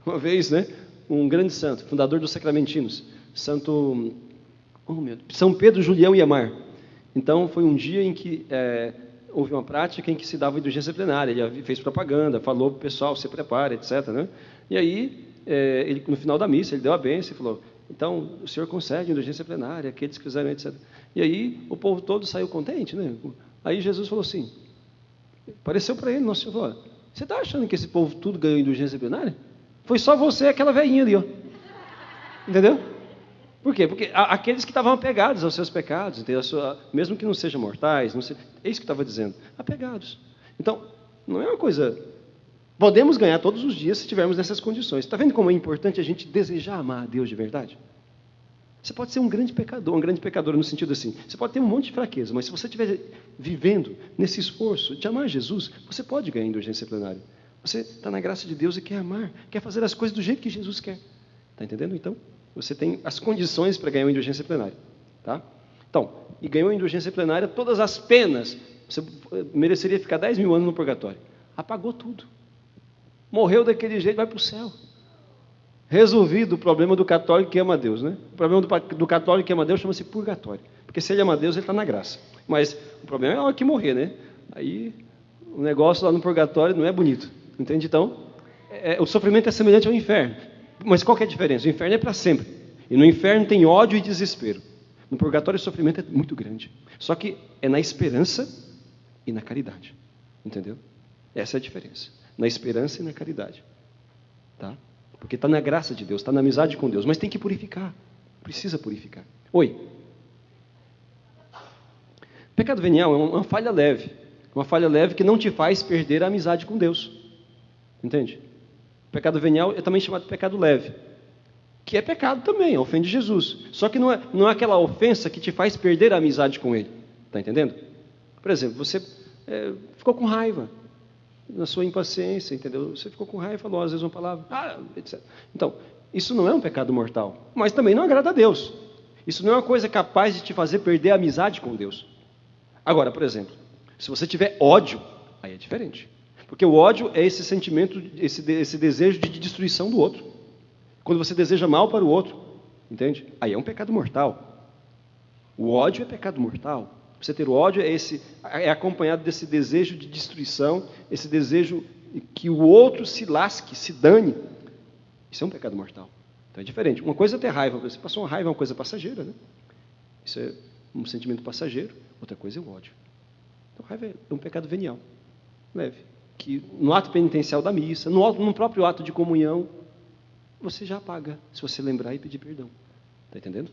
Uma vez, né, um grande santo, fundador dos sacramentinos, São Pedro, Julião e Amar. Então, foi um dia em que houve uma prática em que se dava indulgência plenária. Ele fez propaganda, falou para o pessoal, se prepare, etc. Né? E aí, ele, no final da missa, ele deu a bênção e falou: então, o senhor concede indulgência plenária, aqueles que fizeram, etc. E aí, o povo todo saiu contente, né? Aí Jesus falou assim, apareceu para ele, Nosso Senhor falou: você está achando que esse povo tudo ganhou indulgência plenária? Foi só você e aquela velhinha ali, ó. Entendeu? Por quê? Porque aqueles que estavam apegados aos seus pecados, mesmo que não sejam mortais, é isso que estava dizendo, apegados. Então, não é uma coisa... Podemos ganhar todos os dias se estivermos nessas condições. Está vendo como é importante a gente desejar amar a Deus de verdade? Você pode ser um grande pecador, uma grande pecadora no sentido assim, você pode ter um monte de fraqueza, mas se você estiver vivendo nesse esforço de amar Jesus, você pode ganhar indulgência plenária. Você está na graça de Deus e quer amar, quer fazer as coisas do jeito que Jesus quer. Está entendendo? Então, você tem as condições para ganhar uma indulgência plenária. Tá? Então, e ganhou a indulgência plenária, todas as penas, você mereceria ficar 10 mil anos no purgatório. Apagou tudo. Morreu daquele jeito, vai para o céu. Resolvido o problema do católico que ama a Deus, né? O problema do católico que ama a Deus chama-se purgatório. Porque se ele ama a Deus, ele está na graça. Mas o problema é a hora que morrer, né? Aí o negócio lá no purgatório não é bonito. Entende? Então, o sofrimento é semelhante ao inferno. Mas qual que é a diferença? O inferno é para sempre. E no inferno tem ódio e desespero. No purgatório o sofrimento é muito grande. Só que é na esperança e na caridade. Entendeu? Essa é a diferença. Na esperança e na caridade. Tá? Porque está na graça de Deus, está na amizade com Deus, mas tem que purificar, precisa purificar. Oi. Pecado venial é uma falha leve que não te faz perder a amizade com Deus. Entende? Pecado venial é também chamado de pecado leve, que é pecado também, ofende Jesus. Só que não é aquela ofensa que te faz perder a amizade com Ele. Está entendendo? Por exemplo, você ficou com raiva, na sua impaciência, entendeu? Você ficou com raiva e falou às vezes uma palavra, etc. Então, isso não é um pecado mortal, mas também não agrada a Deus. Isso não é uma coisa capaz de te fazer perder a amizade com Deus. Agora, por exemplo, se você tiver ódio, aí é diferente. Porque o ódio é esse sentimento, esse desejo de destruição do outro. Quando você deseja mal para o outro, entende? Aí é um pecado mortal. O ódio é pecado mortal. Você ter o ódio é acompanhado desse desejo de destruição, esse desejo que o outro se lasque, se dane. Isso é um pecado mortal. Então é diferente. Uma coisa é ter raiva. Você passou uma raiva, é uma coisa passageira, né? Isso é um sentimento passageiro. Outra coisa é o ódio. Então raiva é um pecado venial, leve. Que no ato penitencial da missa, no próprio ato de comunhão, você já apaga, se você lembrar e pedir perdão. Está entendendo?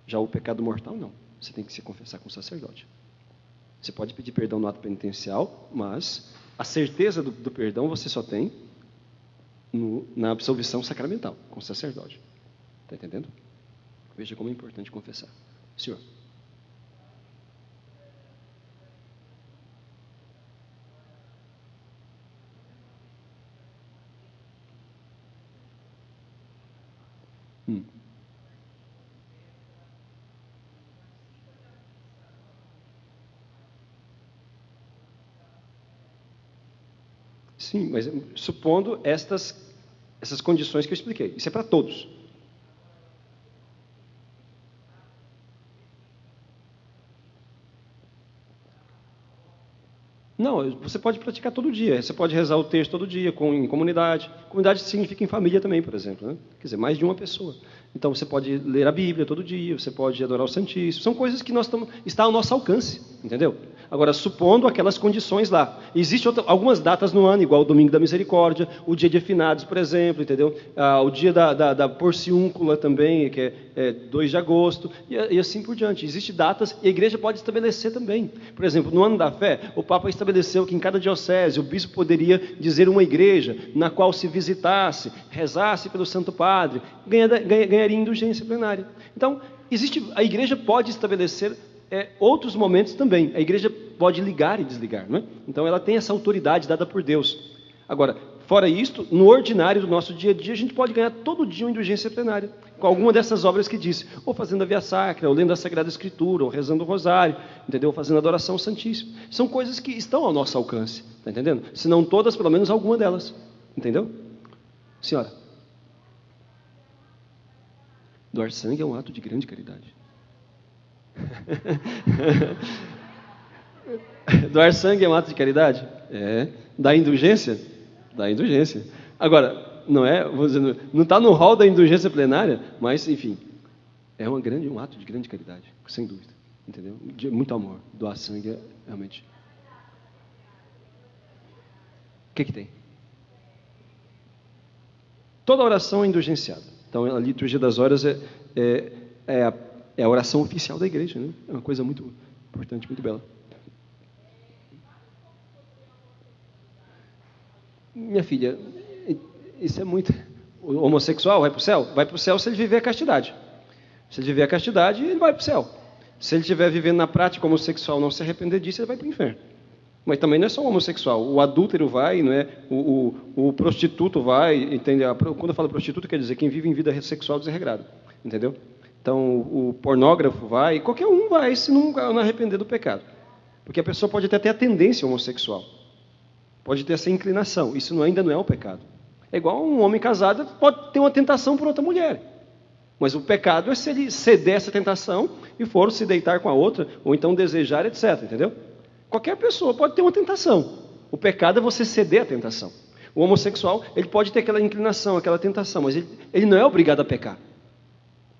Já o pecado mortal, não. Você tem que se confessar com o sacerdote. Você pode pedir perdão no ato penitencial, mas a certeza do perdão você só tem na absolvição sacramental, com o sacerdote. Está entendendo? Veja como é importante confessar. Senhor. Sim, mas supondo essas condições que eu expliquei. Isso é para todos. Não, você pode praticar todo dia. Você pode rezar o texto todo dia, em comunidade. Comunidade significa em família também, por exemplo. Né? Quer dizer, mais de uma pessoa. Então, você pode ler a Bíblia todo dia, você pode adorar o Santíssimo. São coisas que está ao nosso alcance, entendeu? Agora, supondo aquelas condições lá. Existem algumas datas no ano, igual o Domingo da Misericórdia, o Dia de Finados, por exemplo, entendeu? O dia da Porciúncula também, que é 2 de agosto, e assim por diante. Existem datas e a igreja pode estabelecer também. Por exemplo, no Ano da Fé, o Papa estabeleceu que em cada diocese o bispo poderia dizer uma igreja na qual se visitasse, rezasse pelo Santo Padre, ganharia indulgência plenária. Então, a igreja pode estabelecer outros momentos também. A igreja pode ligar e desligar, não é? Então ela tem essa autoridade dada por Deus. Agora, fora isto, no ordinário do nosso dia a dia, a gente pode ganhar todo dia uma indulgência plenária, com alguma dessas obras que disse, ou fazendo a Via Sacra, ou lendo a Sagrada Escritura, ou rezando o Rosário, entendeu? Ou fazendo a adoração ao Santíssimo. São coisas que estão ao nosso alcance, está entendendo? Se não todas, pelo menos alguma delas, entendeu? Senhora, doar sangue é um ato de grande caridade. Doar sangue é um ato de caridade? Dar indulgência? Dá indulgência. Agora, não está no rol da indulgência plenária, mas, enfim, é um ato de grande caridade, sem dúvida. Entendeu? De muito amor. Doar sangue é realmente. O que tem? Toda oração é indulgenciada. Então, a liturgia das horas é a oração oficial da igreja, né? É uma coisa muito importante, muito bela. Minha filha, isso é muito... O homossexual vai para o céu? Vai para o céu se ele viver a castidade. Se ele viver a castidade, ele vai para o céu. Se ele estiver vivendo na prática homossexual, não se arrepender disso, ele vai para o inferno. Mas também não é só o homossexual. O adúltero vai, não é? O prostituto vai, entende? Quando eu falo prostituto, quer dizer quem vive em vida sexual desregrada, entendeu? Então, o pornógrafo vai, qualquer um vai, se não arrepender do pecado. Porque a pessoa pode até ter a tendência homossexual. Pode ter essa inclinação. Isso ainda não é o pecado. É igual um homem casado pode ter uma tentação por outra mulher. Mas o pecado é se ele ceder essa tentação e for se deitar com a outra, ou então desejar, etc. Entendeu? Qualquer pessoa pode ter uma tentação. O pecado é você ceder à tentação. O homossexual, ele pode ter aquela inclinação, aquela tentação, mas ele não é obrigado a pecar.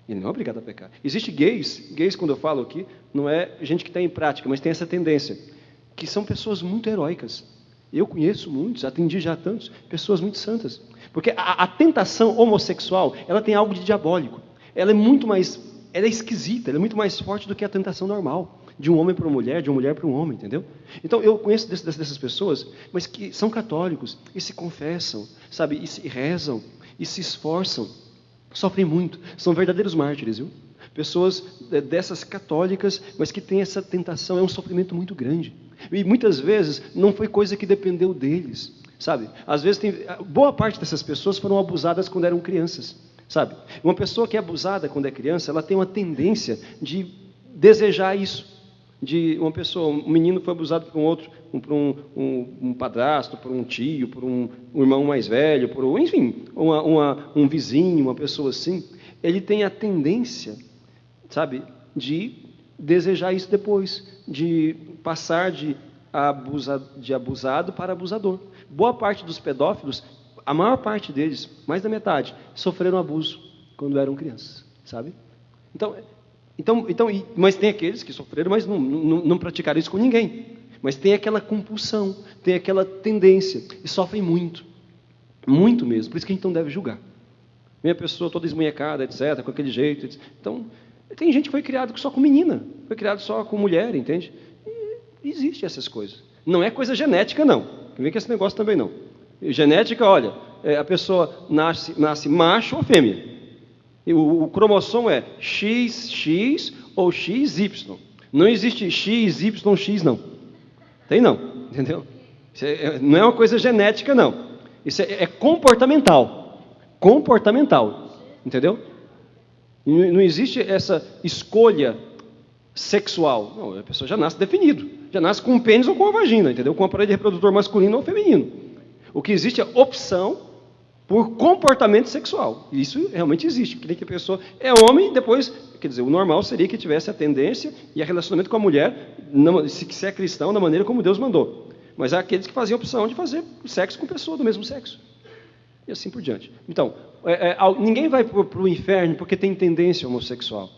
Ele não é obrigado a pecar. Existe gays quando eu falo aqui, não é gente que está em prática, mas tem essa tendência, que são pessoas muito heróicas. Eu conheço muitos, atendi já tantos, pessoas muito santas. Porque a tentação homossexual, ela tem algo de diabólico. Ela é esquisita, ela é muito mais forte do que a tentação normal. De um homem para uma mulher, de uma mulher para um homem, entendeu? Então, eu conheço dessas pessoas, mas que são católicos, e se confessam, sabe? E se rezam, e se esforçam, sofrem muito. São verdadeiros mártires, viu? Pessoas dessas católicas, mas que têm essa tentação, é um sofrimento muito grande. E muitas vezes não foi coisa que dependeu deles, sabe? Às vezes boa parte dessas pessoas foram abusadas quando eram crianças, sabe? Uma pessoa que é abusada quando é criança, ela tem uma tendência de desejar isso. Um menino foi abusado por um outro, por um padrasto, por um tio, por um irmão mais velho, enfim, um vizinho, uma pessoa assim. Ele tem a tendência, sabe, de desejar isso depois, de passar de abusado para abusador. Boa parte dos pedófilos, a maior parte deles, mais da metade, sofreram abuso quando eram crianças, sabe? Mas tem aqueles que sofreram, mas não praticaram isso com ninguém. Mas tem aquela compulsão, tem aquela tendência, e sofrem muito. Muito mesmo. Por isso que a gente não deve julgar. Vem a pessoa toda esmunhecada, etc., com aquele jeito. Etc. Então, tem gente que foi criado só com menina, foi criado só com mulher, entende? E existe essas coisas. Não é coisa genética, não. Não vem com esse negócio também, não. Genética, olha, a pessoa nasce macho ou fêmea. E o cromossomo é XX ou XY. Não existe XYX, não. Tem não, entendeu? Isso não é uma coisa genética, não. Isso é comportamental. Comportamental, entendeu? Não existe essa escolha sexual. Não, a pessoa já nasce definido. Já nasce com um pênis ou com uma vagina, entendeu? Com um aparelho reprodutor masculino ou feminino. O que existe é opção por comportamento sexual. Isso realmente existe. Que a pessoa é homem, depois, quer dizer, o normal seria que tivesse a tendência e a relacionamento com a mulher, se é cristão, da maneira como Deus mandou. Mas há aqueles que faziam a opção de fazer sexo com pessoa do mesmo sexo. E assim por diante. Então, ninguém vai para o inferno porque tem tendência homossexual.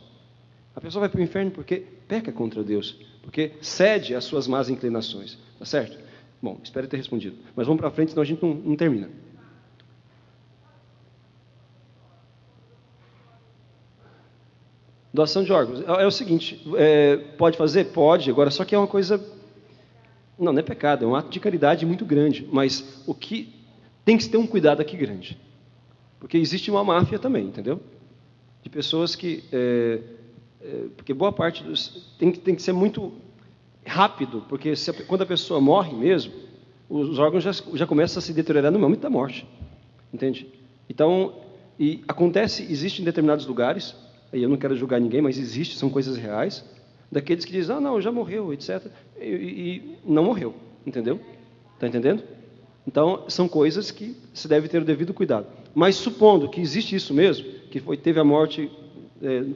A pessoa vai para o inferno porque peca contra Deus, porque cede às suas más inclinações. Tá certo? Bom, espero ter respondido. Mas vamos para frente, senão a gente não termina. Doação de órgãos. É o seguinte, pode fazer? Pode. Agora, só que é uma coisa... Não é pecado, é um ato de caridade muito grande. Mas o que tem que ter um cuidado aqui grande. Porque existe uma máfia também, entendeu? De pessoas que... porque boa parte tem que ser muito rápido, porque quando a pessoa morre mesmo, os órgãos já começam a se deteriorar no momento da morte. Entende? Então, existe em determinados lugares... Aí eu não quero julgar ninguém, mas existe, são coisas reais, daqueles que dizem, não, já morreu, etc. E não morreu, entendeu? Está entendendo? Então, são coisas que se deve ter o devido cuidado. Mas supondo que existe isso mesmo, que teve a morte,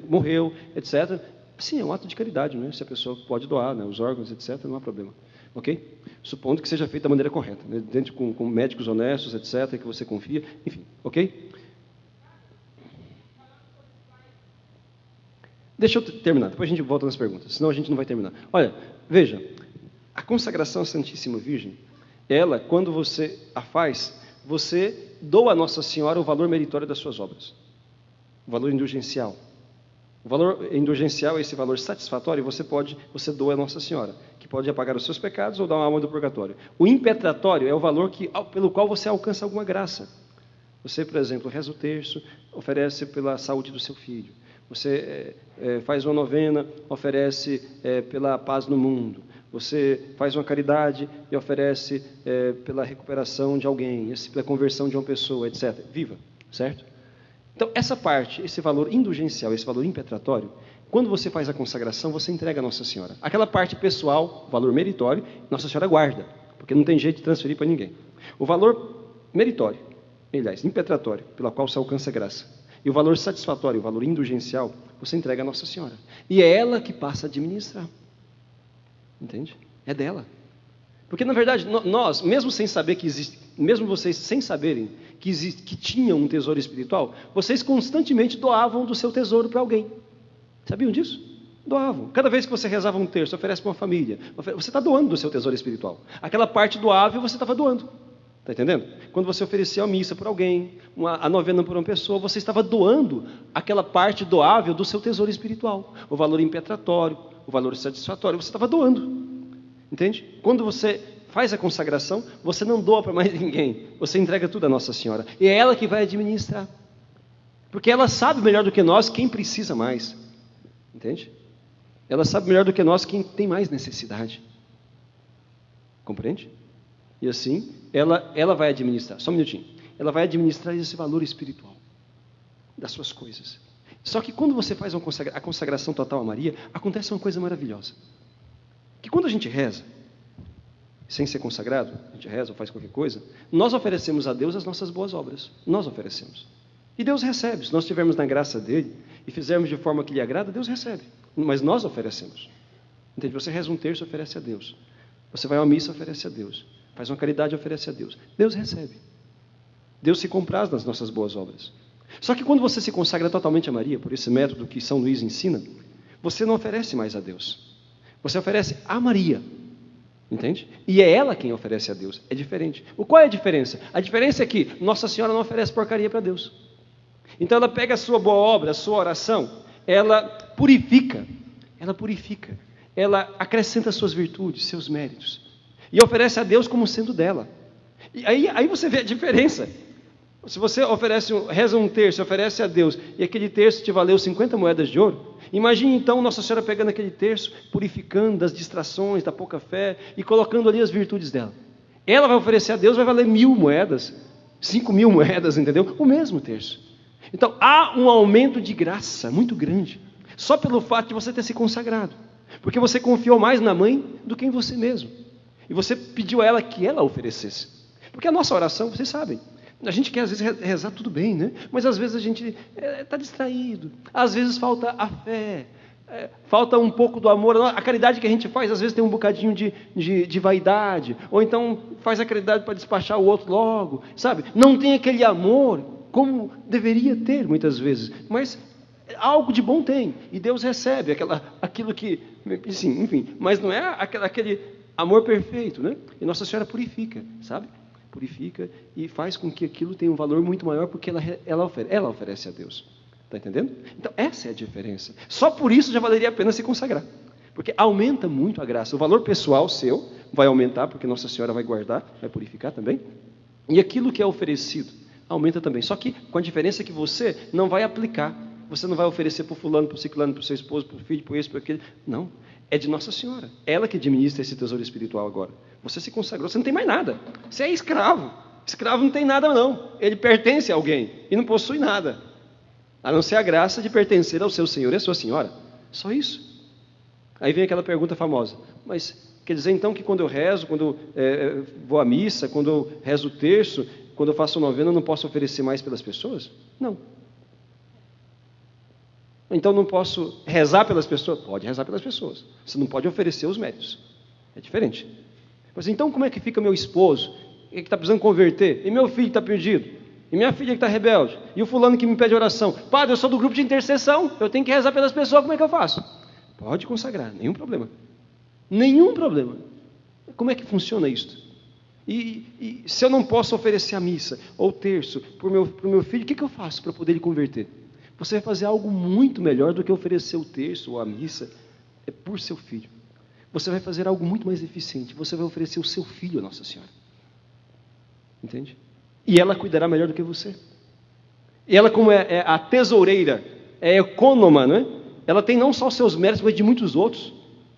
morreu, etc., sim, é um ato de caridade, né? Se a pessoa pode doar, né, os órgãos, etc., não há problema. Ok? Supondo que seja feito da maneira correta, né? Dentro com médicos honestos, etc., que você confia, enfim, ok? Deixa eu terminar, depois a gente volta nas perguntas, senão a gente não vai terminar. Olha, veja, a consagração à Santíssima Virgem, ela, quando você a faz, você doa a Nossa Senhora o valor meritório das suas obras, o valor indulgencial. O valor indulgencial é esse valor satisfatório, você doa a Nossa Senhora, que pode apagar os seus pecados ou dar uma alma do purgatório. O impetratório é o valor pelo qual você alcança alguma graça. Você, por exemplo, reza o terço, oferece pela saúde do seu filho. Você faz uma novena, oferece pela paz no mundo. Você faz uma caridade e oferece pela recuperação de alguém, pela conversão de uma pessoa, etc. Viva, certo? Então, essa parte, esse valor indulgencial, esse valor impetratório, quando você faz a consagração, você entrega a Nossa Senhora. Aquela parte pessoal, valor meritório, Nossa Senhora guarda, porque não tem jeito de transferir para ninguém. O valor meritório, aliás, impetratório, pela qual se alcança a graça, e o valor satisfatório, o valor indulgencial, você entrega a Nossa Senhora. E é ela que passa a administrar. Entende? É dela. Porque, na verdade, nós, mesmo sem saber que existe, mesmo vocês sem saberem que tinham um tesouro espiritual, vocês constantemente doavam do seu tesouro para alguém. Sabiam disso? Doavam. Cada vez que você rezava um terço, oferece para uma família, você está doando do seu tesouro espiritual. Aquela parte doável você estava doando. Está entendendo? Quando você oferecia a missa por alguém, a novena por uma pessoa, você estava doando aquela parte doável do seu tesouro espiritual. O valor impetratório, o valor satisfatório, você estava doando. Entende? Quando você faz a consagração, você não doa para mais ninguém. Você entrega tudo a Nossa Senhora. E é ela que vai administrar. Porque ela sabe melhor do que nós quem precisa mais. Entende? Ela sabe melhor do que nós quem tem mais necessidade. Compreende? E assim, ela vai administrar. Só um minutinho. Ela vai administrar esse valor espiritual das suas coisas. Só que quando você faz a consagração total a Maria, acontece uma coisa maravilhosa. Que quando a gente reza, sem ser consagrado, a gente reza ou faz qualquer coisa, nós oferecemos a Deus as nossas boas obras. Nós oferecemos. E Deus recebe. Se nós estivermos na graça dele e fizermos de forma que lhe agrada, Deus recebe. Mas nós oferecemos. Entende? Você reza um terço, oferece a Deus. Você vai a uma missa, oferece a Deus. Faz uma caridade, oferece a Deus. Deus recebe. Deus se compraz nas nossas boas obras. Só que quando você se consagra totalmente a Maria, por esse método que São Luís ensina, você não oferece mais a Deus. Você oferece a Maria. Entende? E é ela quem oferece a Deus. É diferente. Qual é a diferença? A diferença é que Nossa Senhora não oferece porcaria para Deus. Então ela pega a sua boa obra, a sua oração, ela purifica, ela acrescenta suas virtudes, seus méritos, e oferece a Deus como sendo dela. E aí você vê a diferença. Se você reza um terço, oferece a Deus, e aquele terço te valeu 50 moedas de ouro, imagine então Nossa Senhora pegando aquele terço, purificando das distrações, da pouca fé, e colocando ali as virtudes dela. Ela vai oferecer a Deus, vai valer 1.000 moedas, 5.000 moedas, entendeu? O mesmo terço. Então, há um aumento de graça muito grande, só pelo fato de você ter se consagrado, porque você confiou mais na mãe do que em você mesmo, e você pediu a ela que ela oferecesse, porque a nossa oração, vocês sabem, a gente quer às vezes rezar tudo bem, né? Mas às vezes a gente está distraído, às vezes falta a fé, falta um pouco do amor. A caridade que a gente faz às vezes tem um bocadinho de vaidade, ou então faz a caridade para despachar o outro logo, sabe? Não tem aquele amor como deveria ter muitas vezes, mas algo de bom tem, e Deus recebe aquilo que, sim, enfim, mas não é aquele amor perfeito, né? E Nossa Senhora purifica, sabe? Purifica e faz com que aquilo tenha um valor muito maior, porque ela oferece a Deus. Está entendendo? Então, essa é a diferença. Só por isso já valeria a pena se consagrar, porque aumenta muito a graça. O valor pessoal seu vai aumentar, porque Nossa Senhora vai guardar, vai purificar também, e aquilo que é oferecido aumenta também. Só que com a diferença que você não vai aplicar, você não vai oferecer para o fulano, para o ciclano, para o seu esposo, para o filho, para esse, para aquele. Não. É de Nossa Senhora. Ela que administra esse tesouro espiritual agora. Você se consagrou, você não tem mais nada. Você é escravo. Escravo não tem nada, não. Ele pertence a alguém e não possui nada, a não ser a graça de pertencer ao seu Senhor e à sua Senhora. Só isso. Aí vem aquela pergunta famosa. Mas quer dizer então que quando eu rezo, quando eu vou à missa, quando eu rezo o terço, quando eu faço novena, eu não posso oferecer mais pelas pessoas? Não. Então não posso rezar pelas pessoas? Pode rezar pelas pessoas. Você não pode oferecer os méritos. É diferente. Mas então como é que fica meu esposo, que está precisando converter? E meu filho que está perdido? E minha filha que está rebelde? E o fulano que me pede oração? Padre, eu sou do grupo de intercessão, eu tenho que rezar pelas pessoas, como é que eu faço? Pode consagrar, nenhum problema. Nenhum problema. Como é que funciona isto? E se eu não posso oferecer a missa ou o terço para o meu filho, o que eu faço para poder lhe converter? Você vai fazer algo muito melhor do que oferecer o terço ou a missa por seu filho. Você vai fazer algo muito mais eficiente. Você vai oferecer o seu filho a Nossa Senhora. Entende? E ela cuidará melhor do que você. E ela, como é a tesoureira é econômica, não é? Ela tem não só os seus méritos, mas de muitos outros,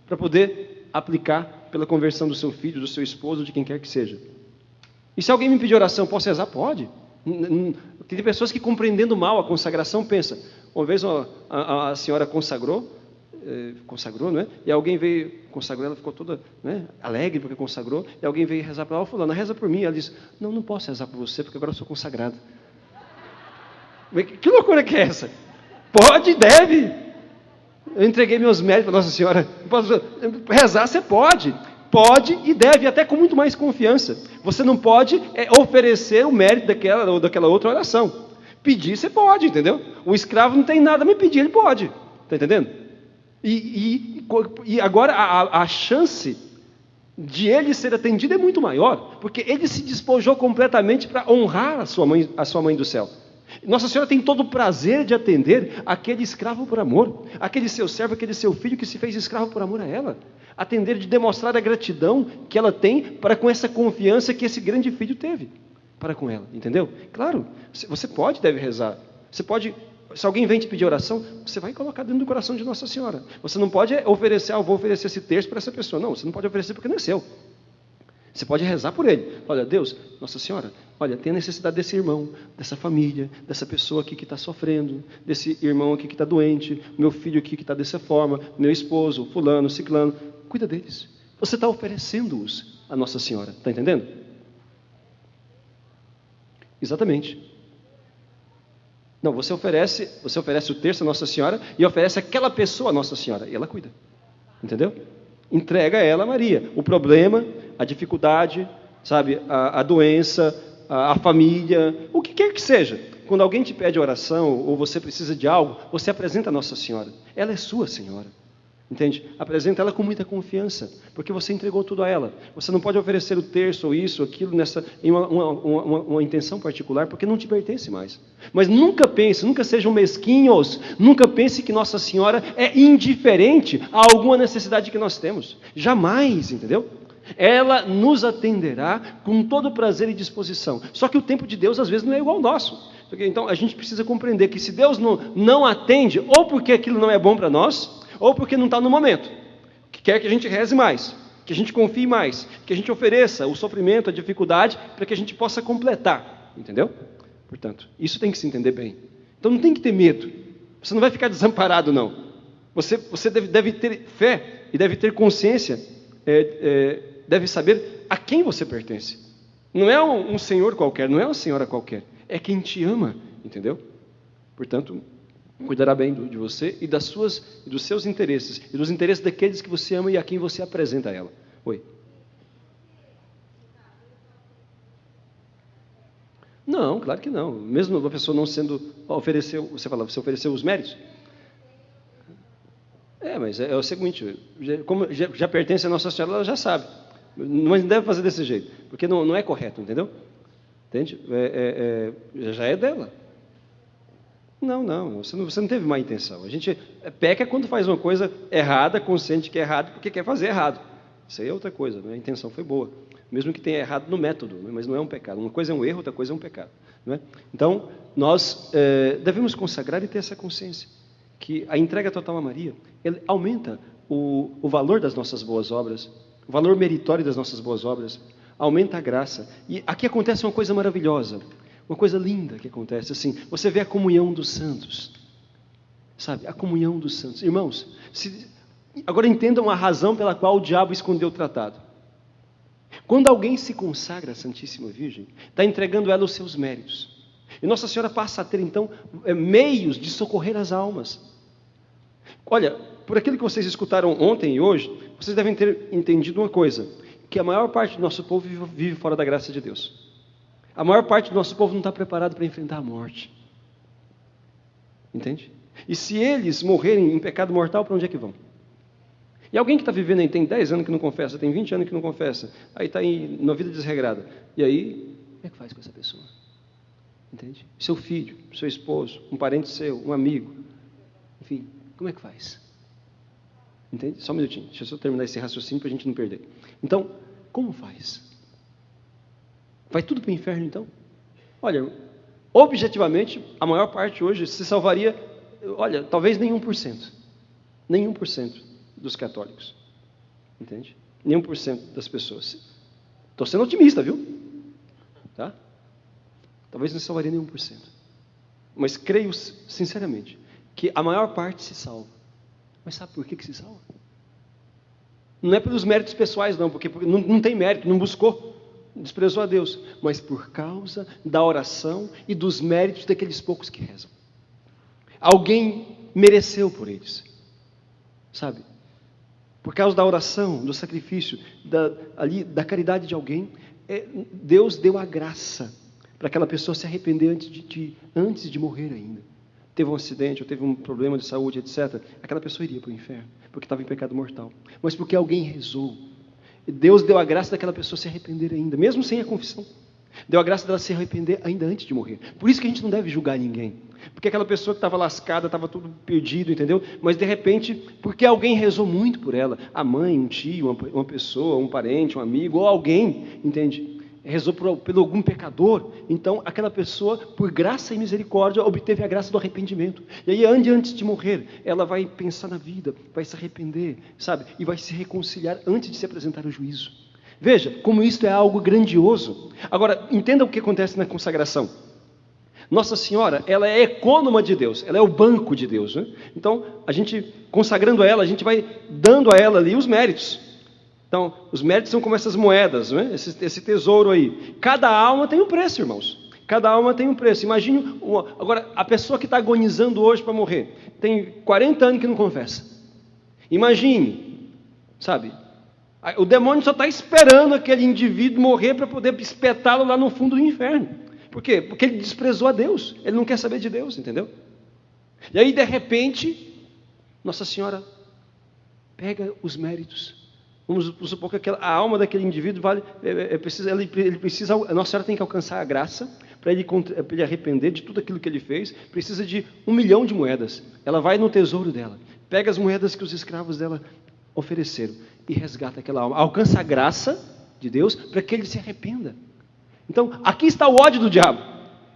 para poder aplicar pela conversão do seu filho, do seu esposo, de quem quer que seja. E se alguém me pedir oração, posso rezar? Pode. Tem pessoas que, compreendendo mal a consagração, pensam, uma vez a senhora consagrou, não é? E alguém veio, consagrou, ela ficou toda, né, alegre porque consagrou, e alguém veio rezar para ela, fulana, reza por mim. Ela disse, não posso rezar por você, porque agora eu sou consagrada. Que loucura que é essa? Pode e deve. Eu entreguei meus méritos para Nossa Senhora. Rezar você pode e deve, até com muito mais confiança. Você não pode oferecer o mérito daquela ou daquela outra oração. Pedir você pode, entendeu? O escravo não tem nada, mas pedir ele pode. Está entendendo? E agora a chance de ele ser atendido é muito maior, porque ele se despojou completamente para honrar a sua mãe do céu. Nossa Senhora tem todo o prazer de atender aquele escravo por amor, aquele seu servo, aquele seu filho que se fez escravo por amor a ela. Atender, de demonstrar a gratidão que ela tem para com essa confiança que esse grande filho teve para com ela, entendeu? Claro, você pode, deve rezar. Você pode, se alguém vem te pedir oração, você vai colocar dentro do coração de Nossa Senhora. Você não pode oferecer, vou oferecer esse terço para essa pessoa. Não, você não pode oferecer porque não é seu. Você pode rezar por ele. Olha, Deus, Nossa Senhora, olha, tem a necessidade desse irmão, dessa família, dessa pessoa aqui que está sofrendo, desse irmão aqui que está doente, meu filho aqui que está dessa forma, meu esposo, fulano, ciclano. Cuida deles. Você está oferecendo-os a Nossa Senhora. Está entendendo? Exatamente. Não, você oferece o terço a Nossa Senhora e oferece aquela pessoa a Nossa Senhora. E ela cuida. Entendeu? Entrega ela a Maria. O problema, a dificuldade, sabe, a doença, a família, o que quer que seja. Quando alguém te pede oração ou você precisa de algo, você apresenta a Nossa Senhora. Ela é sua Senhora. Entende? Apresenta ela com muita confiança, porque você entregou tudo a ela. Você não pode oferecer o terço ou isso, aquilo, em uma intenção particular, porque não te pertence mais. Mas nunca sejam mesquinhos, nunca pense que Nossa Senhora é indiferente a alguma necessidade que nós temos. Jamais, entendeu? Ela nos atenderá com todo prazer e disposição. Só que o tempo de Deus às vezes não é igual ao nosso. Então a gente precisa compreender que se Deus não atende, ou porque aquilo não é bom para nós, ou porque não está no momento, que quer que a gente reze mais, que a gente confie mais, que a gente ofereça o sofrimento, a dificuldade, para que a gente possa completar, entendeu? Portanto, isso tem que se entender bem. Então não tem que ter medo, você não vai ficar desamparado não, você deve ter fé e deve ter consciência, deve saber a quem você pertence. Não é um senhor qualquer, não é uma senhora qualquer, é quem te ama, entendeu? Portanto, cuidará bem de você e dos seus interesses, e dos interesses daqueles que você ama e a quem você apresenta a ela. Oi. Não, claro que não. Mesmo a pessoa não sendo, você ofereceu os méritos? Mas é o seguinte, como já pertence a Nossa Senhora, ela já sabe. Mas não deve fazer desse jeito, porque não é correto, entendeu? Entende? Já é dela. Não, você não teve má intenção. A gente peca quando faz uma coisa errada, consciente que é errado, porque quer fazer errado. Isso aí é outra coisa, né? A intenção foi boa. Mesmo que tenha errado no método, né? Mas não é um pecado. Uma coisa é um erro, outra coisa é um pecado. Não é? Então, nós devemos consagrar e ter essa consciência, que a entrega total a Maria, ele aumenta o valor das nossas boas obras, o valor meritório das nossas boas obras, aumenta a graça. E aqui acontece uma coisa maravilhosa, uma coisa linda que acontece, assim, você vê a comunhão dos santos, sabe, a comunhão dos santos. Irmãos, agora entendam a razão pela qual o diabo escondeu o tratado. Quando alguém se consagra à Santíssima Virgem, está entregando ela os seus méritos. E Nossa Senhora passa a ter, então, meios de socorrer as almas. Olha, por aquilo que vocês escutaram ontem e hoje, vocês devem ter entendido uma coisa, que a maior parte do nosso povo vive fora da graça de Deus. A maior parte do nosso povo não está preparado para enfrentar a morte. Entende? E se eles morrerem em pecado mortal, para onde é que vão? E alguém que está vivendo aí, tem 10 anos que não confessa, tem 20 anos que não confessa, aí está numa vida desregrada. E aí, como é que faz com essa pessoa? Entende? Seu filho, seu esposo, um parente seu, um amigo, enfim, como é que faz? Entende? Só um minutinho, deixa eu só terminar esse raciocínio para a gente não perder. Então, como faz? Vai tudo para o inferno, então? Olha, objetivamente, a maior parte hoje se salvaria olha, talvez nem 1%. Nem 1% dos católicos. Entende? Nem 1% das pessoas. Estou sendo otimista, viu? Tá? Talvez não salvaria nem 1%. Mas creio, sinceramente, que a maior parte se salva. Mas sabe por que se salva? Não é pelos méritos pessoais, não, porque não tem mérito, não buscou, desprezou a Deus, mas por causa da oração e dos méritos daqueles poucos que rezam. Alguém mereceu por eles, sabe? Por causa da oração, do sacrifício, da caridade de alguém, Deus deu a graça para aquela pessoa se arrepender antes de morrer ainda. Teve um acidente, ou teve um problema de saúde, etc., aquela pessoa iria para o inferno, porque estava em pecado mortal. Mas porque alguém rezou, Deus deu a graça daquela pessoa se arrepender ainda, mesmo sem a confissão. Deu a graça dela se arrepender ainda antes de morrer. Por isso que a gente não deve julgar ninguém. Porque aquela pessoa que estava lascada, estava tudo perdido, entendeu? Mas de repente, porque alguém rezou muito por ela, a mãe, um tio, uma pessoa, um parente, um amigo, ou alguém, entende? Rezou pelo algum pecador, então aquela pessoa, por graça e misericórdia, obteve a graça do arrependimento. E aí, antes de morrer, ela vai pensar na vida, vai se arrepender, sabe? E vai se reconciliar antes de se apresentar ao juízo. Veja, como isto é algo grandioso. Agora, entenda o que acontece na consagração. Nossa Senhora, ela é ecônoma de Deus, ela é o banco de Deus, né? Então, a gente, consagrando a ela, a gente vai dando a ela ali os méritos. Então, os méritos são como essas moedas, né? Esse tesouro aí. Cada alma tem um preço, irmãos. Cada alma tem um preço. Imagine, agora, a pessoa que está agonizando hoje para morrer, tem 40 anos que não confessa. Imagine, sabe? O demônio só está esperando aquele indivíduo morrer para poder espetá-lo lá no fundo do inferno. Por quê? Porque ele desprezou a Deus. Ele não quer saber de Deus, entendeu? E aí, de repente, Nossa Senhora pega os méritos. Vamos supor que a alma daquele indivíduo a Nossa Senhora tem que alcançar a graça para ele arrepender de tudo aquilo que ele fez. Precisa de 1 milhão de moedas. Ela vai no tesouro dela, pega as moedas que os escravos dela ofereceram e resgata aquela alma. Alcança a graça de Deus para que ele se arrependa. Então, aqui está o ódio do diabo.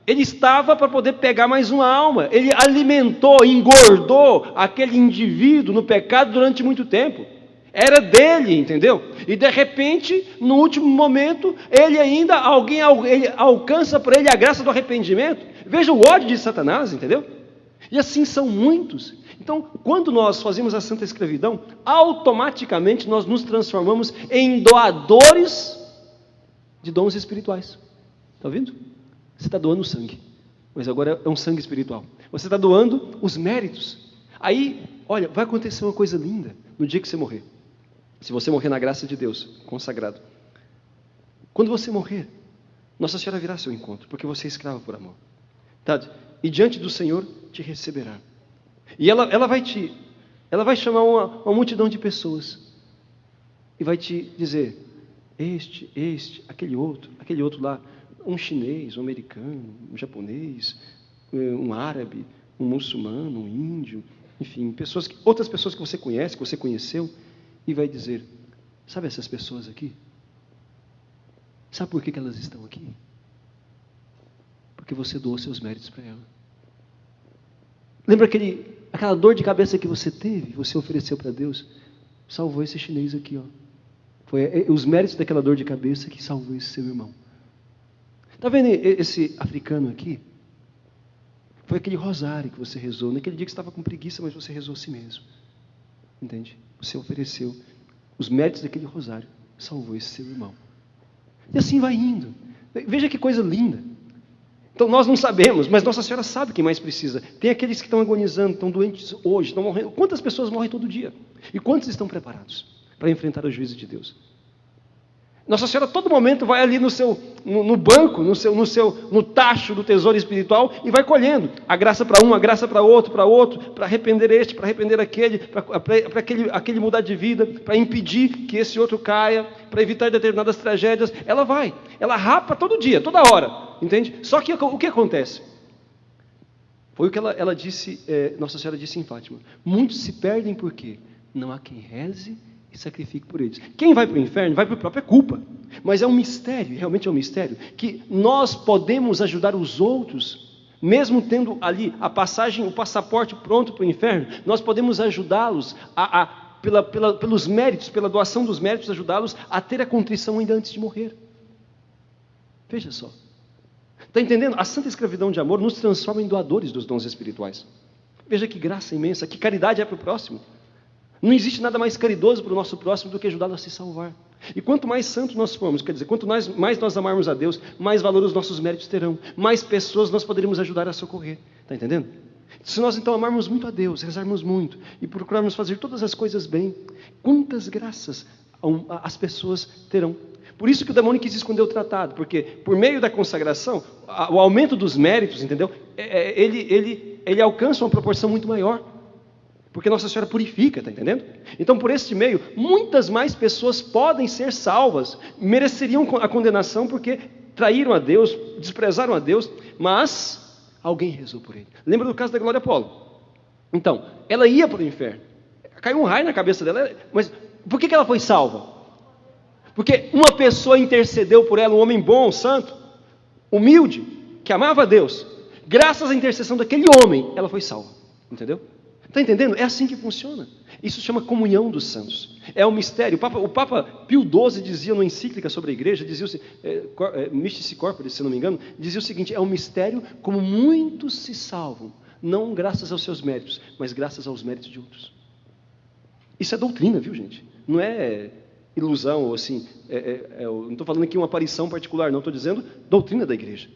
Ele estava para poder pegar mais uma alma. Ele alimentou, engordou aquele indivíduo no pecado durante muito tempo. Era dele, entendeu? E de repente, no último momento, alguém alcança para ele a graça do arrependimento. Veja o ódio de Satanás, entendeu? E assim são muitos. Então, quando nós fazemos a santa escravidão, automaticamente nós nos transformamos em doadores de dons espirituais. Está ouvindo? Você está doando sangue, mas agora é um sangue espiritual. Você está doando os méritos. Aí, olha, vai acontecer uma coisa linda no dia que você morrer. Se você morrer na graça de Deus, consagrado. Quando você morrer, Nossa Senhora virá ao seu encontro, porque você é escravo por amor. Tá? E diante do Senhor te receberá. E ela vai chamar uma multidão de pessoas. E vai te dizer, aquele outro lá, um chinês, um americano, um japonês, um árabe, um muçulmano, um índio, enfim, outras pessoas que você conhece, que você conheceu, e vai dizer, sabe essas pessoas aqui? Sabe por que elas estão aqui? Porque você doou seus méritos para ela. Lembra aquela dor de cabeça que você teve, você ofereceu para Deus? Salvou esse chinês aqui, ó. Foi os méritos daquela dor de cabeça que salvou esse seu irmão. Está vendo esse africano aqui? Foi aquele rosário que você rezou. Naquele dia que você estava com preguiça, mas você rezou a si mesmo. Entende? Você ofereceu os méritos daquele rosário. Salvou esse seu irmão. E assim vai indo. Veja que coisa linda. Então nós não sabemos, mas Nossa Senhora sabe quem mais precisa. Tem aqueles que estão agonizando, estão doentes hoje, estão morrendo. Quantas pessoas morrem todo dia? E quantos estão preparados para enfrentar o juízo de Deus? Nossa Senhora a todo momento vai ali no banco, no tacho do tesouro espiritual e vai colhendo a graça para um, a graça para outro, para arrepender este, para arrepender aquele, para aquele mudar de vida, para impedir que esse outro caia, para evitar determinadas tragédias. Ela rapa todo dia, toda hora, entende? Só que o que acontece? Foi o que ela disse, Nossa Senhora disse em Fátima: muitos se perdem porque não há quem reze e sacrifique por eles. Quem vai para o inferno vai por própria culpa. Mas é um mistério, realmente é um mistério, que nós podemos ajudar os outros mesmo tendo ali a passagem, o passaporte pronto para o inferno, nós podemos ajudá-los pelos méritos, pela doação dos méritos, ajudá-los a ter a contrição ainda antes de morrer. Veja só. Está entendendo? A santa escravidão de amor nos transforma em doadores dos dons espirituais. Veja que graça imensa, que caridade é para o próximo. Não existe nada mais caridoso para o nosso próximo do que ajudá-lo a se salvar. E quanto mais santos nós formos, quer dizer, quanto mais nós amarmos a Deus, mais valor os nossos méritos terão, mais pessoas nós poderemos ajudar a socorrer. Está entendendo? Se nós então amarmos muito a Deus, rezarmos muito e procurarmos fazer todas as coisas bem, quantas graças as pessoas terão. Por isso que o demônio quis esconder o tratado, porque por meio da consagração, o aumento dos méritos, entendeu? Ele alcança uma proporção muito maior. Porque Nossa Senhora purifica, está entendendo? Então, por este meio, muitas mais pessoas podem ser salvas, mereceriam a condenação porque traíram a Deus, desprezaram a Deus, mas alguém rezou por ele. Lembra do caso da Glória Polo? Então, ela ia para o inferno, caiu um raio na cabeça dela, mas por que ela foi salva? Porque uma pessoa intercedeu por ela, um homem bom, santo, humilde, que amava a Deus. Graças à intercessão daquele homem, ela foi salva, entendeu? Está entendendo? É assim que funciona. Isso se chama comunhão dos santos. É um mistério. O Papa Pio XII dizia numa encíclica sobre a igreja, dizia Mystici Corporis, se não me engano, dizia o seguinte: é um mistério como muitos se salvam, não graças aos seus méritos, mas graças aos méritos de outros. Isso é doutrina, viu, gente? Não é ilusão ou assim. Eu não estou falando aqui uma aparição particular, não, estou dizendo doutrina da igreja.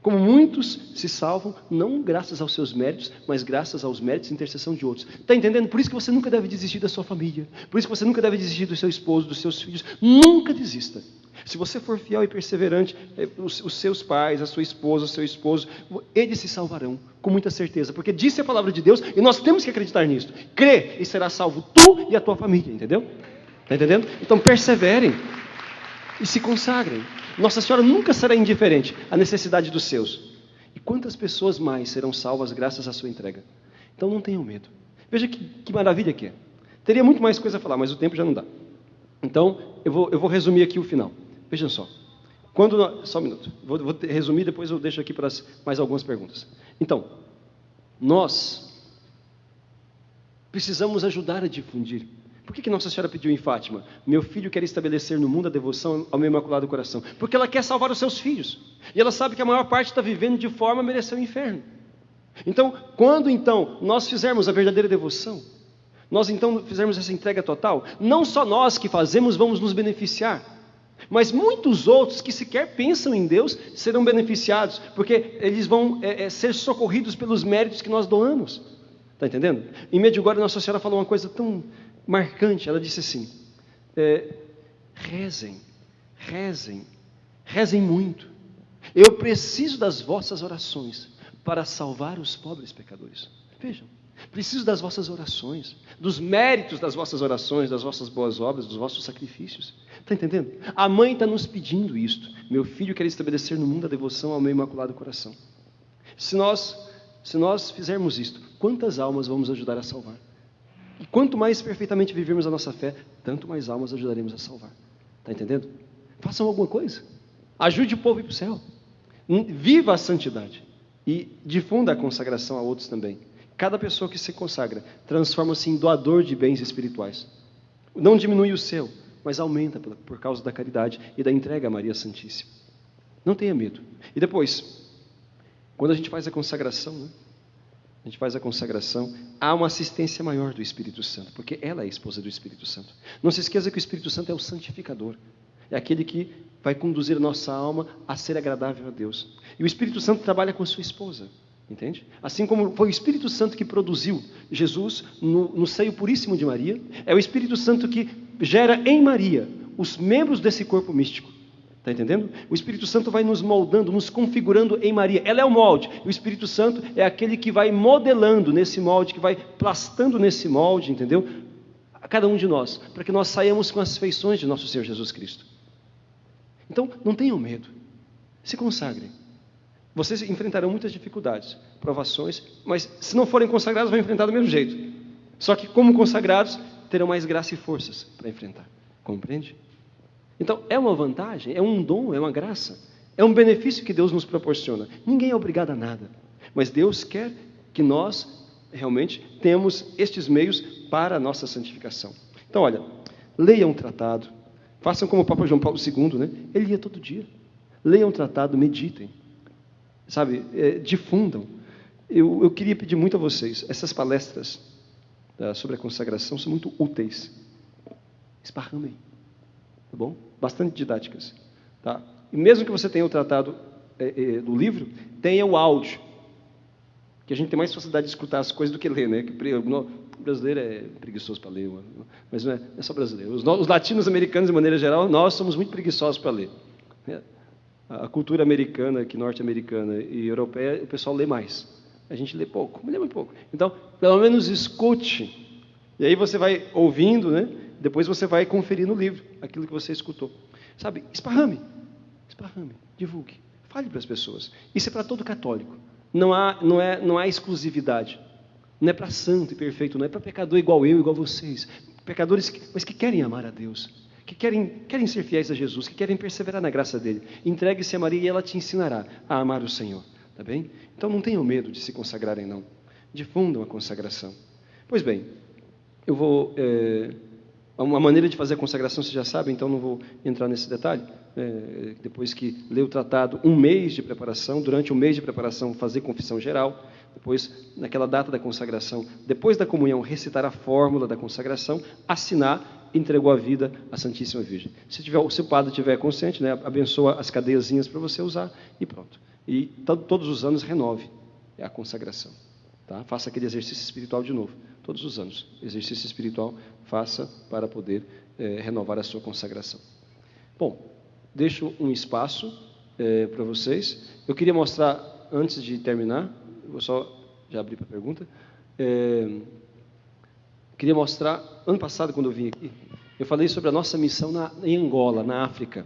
Como muitos se salvam, não graças aos seus méritos, mas graças aos méritos e intercessão de outros. Está entendendo? Por isso que você nunca deve desistir da sua família. Por isso que você nunca deve desistir do seu esposo, dos seus filhos. Nunca desista. Se você for fiel e perseverante, os seus pais, a sua esposa, o seu esposo, eles se salvarão, com muita certeza. Porque disse a palavra de Deus e nós temos que acreditar nisso. Crê e será salvo tu e a tua família, entendeu? Está entendendo? Então perseverem e se consagrem. Nossa Senhora nunca será indiferente à necessidade dos seus. E quantas pessoas mais serão salvas graças à sua entrega? Então não tenham medo. Veja que maravilha que é. Teria muito mais coisa a falar, mas o tempo já não dá. Então eu vou resumir aqui o final. Vejam só. Só um minuto. Vou resumir, depois eu deixo aqui para mais algumas perguntas. Então, nós precisamos ajudar a difundir. Por que Nossa Senhora pediu em Fátima? Meu filho quer estabelecer no mundo a devoção ao meu Imaculado Coração. Porque ela quer salvar os seus filhos. E ela sabe que a maior parte está vivendo de forma a merecer o inferno. Então, quando então nós fizermos a verdadeira devoção, nós então fizermos essa entrega total, não só nós que fazemos vamos nos beneficiar, mas muitos outros que sequer pensam em Deus serão beneficiados, porque eles vão ser socorridos pelos méritos que nós doamos. Está entendendo? Em Medjugorje, Nossa Senhora falou uma coisa tão marcante. Ela disse assim: rezem muito. Eu preciso das vossas orações para salvar os pobres pecadores. Vejam, preciso das vossas orações, dos méritos das vossas orações, das vossas boas obras, dos vossos sacrifícios. Está entendendo? A mãe está nos pedindo isto. Meu filho quer estabelecer no mundo a devoção ao meu Imaculado Coração. Se nós fizermos isto, quantas almas vamos ajudar a salvar? E quanto mais perfeitamente vivermos a nossa fé, tanto mais almas ajudaremos a salvar. Está entendendo? Façam alguma coisa. Ajude o povo a ir para o céu. Viva a santidade. E difunda a consagração a outros também. Cada pessoa que se consagra transforma-se em doador de bens espirituais. Não diminui o seu, mas aumenta por causa da caridade e da entrega a Maria Santíssima. Não tenha medo. E depois, quando a gente faz a consagração, há uma assistência maior do Espírito Santo, porque ela é a esposa do Espírito Santo. Não se esqueça que o Espírito Santo é o santificador, é aquele que vai conduzir a nossa alma a ser agradável a Deus. E o Espírito Santo trabalha com a sua esposa, entende? Assim como foi o Espírito Santo que produziu Jesus no seio puríssimo de Maria, é o Espírito Santo que gera em Maria os membros desse corpo místico. Está entendendo? O Espírito Santo vai nos moldando, nos configurando em Maria. Ela é o molde. O Espírito Santo é aquele que vai modelando nesse molde, que vai plastando nesse molde, entendeu? A cada um de nós, para que nós saiamos com as feições de nosso Senhor Jesus Cristo. Então, não tenham medo. Se consagrem. Vocês enfrentarão muitas dificuldades, provações, mas se não forem consagrados, vão enfrentar do mesmo jeito. Só que, como consagrados, terão mais graça e forças para enfrentar. Compreende? Então, é uma vantagem, é um dom, é uma graça, é um benefício que Deus nos proporciona. Ninguém é obrigado a nada. Mas Deus quer que nós realmente temos estes meios para a nossa santificação. Então, olha, leiam um tratado, façam como o Papa João Paulo II, né? Ele lia todo dia. Leiam um tratado, meditem, sabe, difundam. Eu queria pedir muito a vocês, essas palestras sobre a consagração são muito úteis. Esparramem, tá bom? Bastante didáticas, tá? E mesmo que você tenha o tratado do livro, tenha o áudio, que a gente tem mais facilidade de escutar as coisas do que ler, né? O brasileiro é preguiçoso para ler, mas não é só brasileiro. Os latinos-americanos, de maneira geral, nós somos muito preguiçosos para ler. A cultura americana, norte-americana e europeia, o pessoal lê mais. A gente lê pouco, lê muito pouco. Então, pelo menos escute. E aí você vai ouvindo, né? Depois você vai conferir no livro aquilo que você escutou. Sabe, esparrame, divulgue, fale para as pessoas. Isso é para todo católico. Não há exclusividade. Não é para santo e perfeito, não é para pecador igual eu, igual vocês. Pecadores, mas que querem amar a Deus, que querem ser fiéis a Jesus, que querem perseverar na graça dele. Entregue-se a Maria e ela te ensinará a amar o Senhor. Tá bem? Então não tenham medo de se consagrarem, não. Difundam a consagração. Pois bem, eu vou... uma maneira de fazer a consagração, vocês já sabem, então não vou entrar nesse detalhe. Depois que ler o tratado, um mês de preparação, durante um mês de preparação, fazer confissão geral. Depois, naquela data da consagração, depois da comunhão, recitar a fórmula da consagração, assinar, entregou a vida à Santíssima Virgem. Se o padre estiver consciente, né, abençoa as cadeiazinhas para você usar e pronto. E todos os anos renove a consagração. Tá? Faça aquele exercício espiritual de novo. Todos os anos. Exercício espiritual, faça para poder renovar a sua consagração. Bom, deixo um espaço para vocês. Eu queria mostrar, antes de terminar, vou só já abrir para a pergunta. Queria mostrar, ano passado, quando eu vim aqui, eu falei sobre a nossa missão em Angola, na África.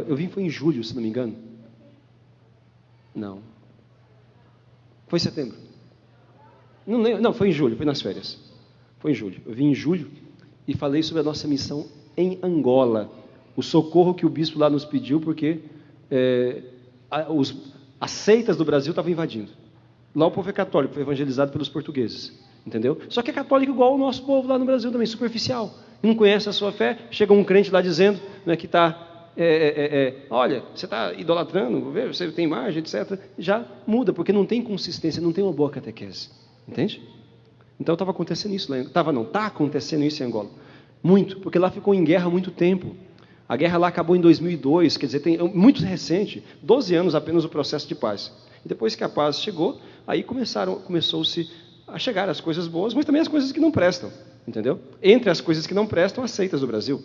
Eu vim, foi em julho, se não me engano. Não. Foi em setembro. Não, foi em julho, foi nas férias. Foi em julho. Eu vim em julho e falei sobre a nossa missão em Angola. O socorro que o bispo lá nos pediu, porque as seitas do Brasil estavam invadindo. Lá o povo é católico, foi evangelizado pelos portugueses. Entendeu? Só que é católico igual o nosso povo lá no Brasil também, superficial. Não conhece a sua fé, chega um crente lá dizendo, né, que está... olha, você está idolatrando, você tem imagem, etc. Já muda, porque não tem consistência, não tem uma boa catequese. Entende? Então estava acontecendo isso lá. Está acontecendo isso em Angola. Muito, porque lá ficou em guerra há muito tempo. A guerra lá acabou em 2002, quer dizer, muito recente, 12 anos apenas o processo de paz. E depois que a paz chegou, aí começou-se a chegar as coisas boas, mas também as coisas que não prestam. Entendeu? Entre as coisas que não prestam, as seitas do Brasil.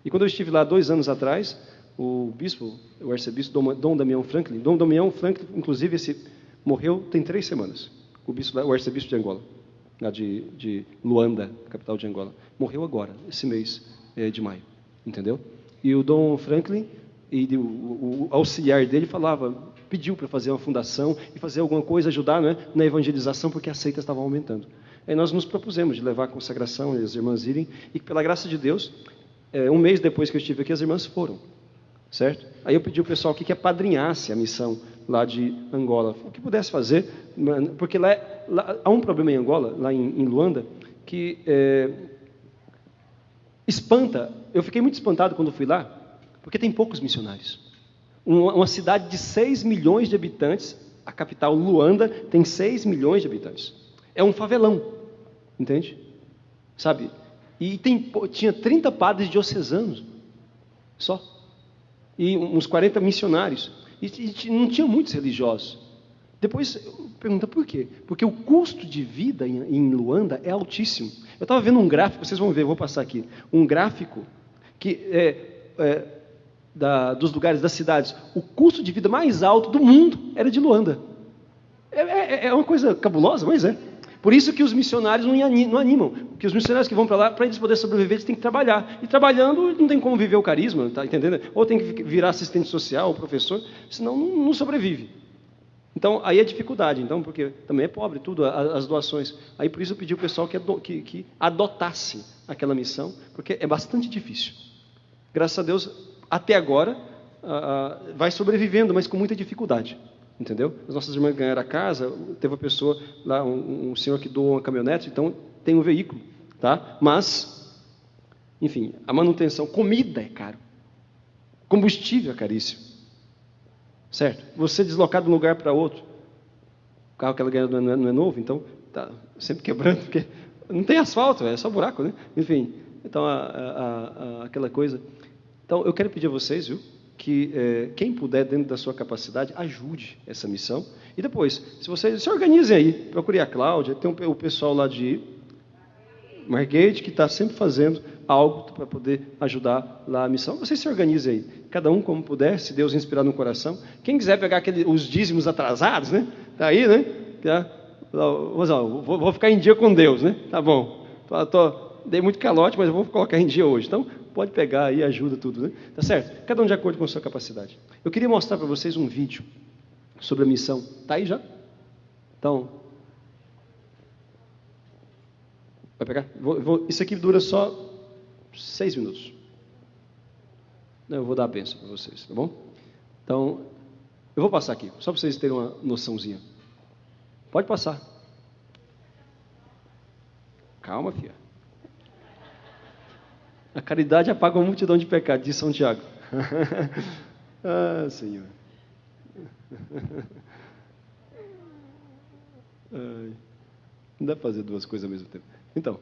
E quando eu estive lá 2 anos atrás, o arcebispo Dom Damião Franklin, inclusive, morreu tem 3 semanas, o arcebispo de Angola, lá de Luanda, capital de Angola, morreu agora, esse mês de maio, entendeu? E o Dom Franklin, o auxiliar dele pediu para fazer uma fundação e fazer alguma coisa, ajudar, né, na evangelização, porque as seitas estavam aumentando. Aí nós nos propusemos de levar a consagração, e as irmãs irem, e pela graça de Deus, um mês depois que eu estive aqui, as irmãs foram, certo? Aí eu pedi ao pessoal aqui que apadrinhasse a missão lá de Angola, o que pudesse fazer, porque lá há um problema em Angola, lá em Luanda, que espanta. Eu fiquei muito espantado quando fui lá, porque tem poucos missionários. Uma cidade de 6 milhões de habitantes, a capital Luanda tem 6 milhões de habitantes. É um favelão, entende? Sabe? E tinha 30 padres diocesanos, só. E uns 40 missionários. E não tinha muitos religiosos. Depois, pergunta por quê? Porque o custo de vida em Luanda é altíssimo. Eu estava vendo um gráfico, vocês vão ver, vou passar aqui. Um gráfico que dos lugares, das cidades. O custo de vida mais alto do mundo era de Luanda. É uma coisa cabulosa, mas é. Por isso que os missionários não animam. Porque os missionários que vão para lá, para eles poderem sobreviver, eles têm que trabalhar. E trabalhando, não tem como viver o carisma, tá entendendo? Ou tem que virar assistente social, professor, senão não sobrevive. Então, aí é dificuldade. Então, porque também é pobre, tudo, as doações. Aí, por isso, eu pedi ao pessoal que adotasse aquela missão, porque é bastante difícil. Graças a Deus, até agora, vai sobrevivendo, mas com muita dificuldade. entendeu? As nossas irmãs ganharam a casa, teve uma pessoa lá, um senhor que doou uma caminhonete, então tem um veículo, tá? Mas, enfim, a manutenção, comida é caro, combustível é caríssimo, certo? Você deslocar de um lugar para outro, o carro que ela ganhou não é novo, então está sempre quebrando, porque não tem asfalto, é só buraco, né? Enfim, então aquela coisa. Então eu quero pedir a vocês, viu, que quem puder, dentro da sua capacidade, ajude essa missão. E depois, se vocês se organizem aí, procure a Cláudia, tem o pessoal lá de Margate, que está sempre fazendo algo para poder ajudar lá a missão. Vocês se organizem aí, cada um como puder, se Deus inspirar no coração. Quem quiser pegar os dízimos atrasados, né? Tá aí, né? Vou ficar em dia com Deus, né? Tá bom. Dei muito calote, mas eu vou colocar em dia hoje. Então, pode pegar aí, ajuda tudo, né? Tá certo? Cada um de acordo com a sua capacidade. Eu queria mostrar para vocês um vídeo sobre a missão. Tá aí já? Então, vai pegar? Isso aqui dura só 6 minutos. Eu vou dar a bênção para vocês, tá bom? Então, eu vou passar aqui, só para vocês terem uma noçãozinha. Pode passar. Calma, filha. A caridade apaga uma multidão de pecados, diz São Tiago. Ah, Senhor. Não dá para fazer duas coisas ao mesmo tempo. Então,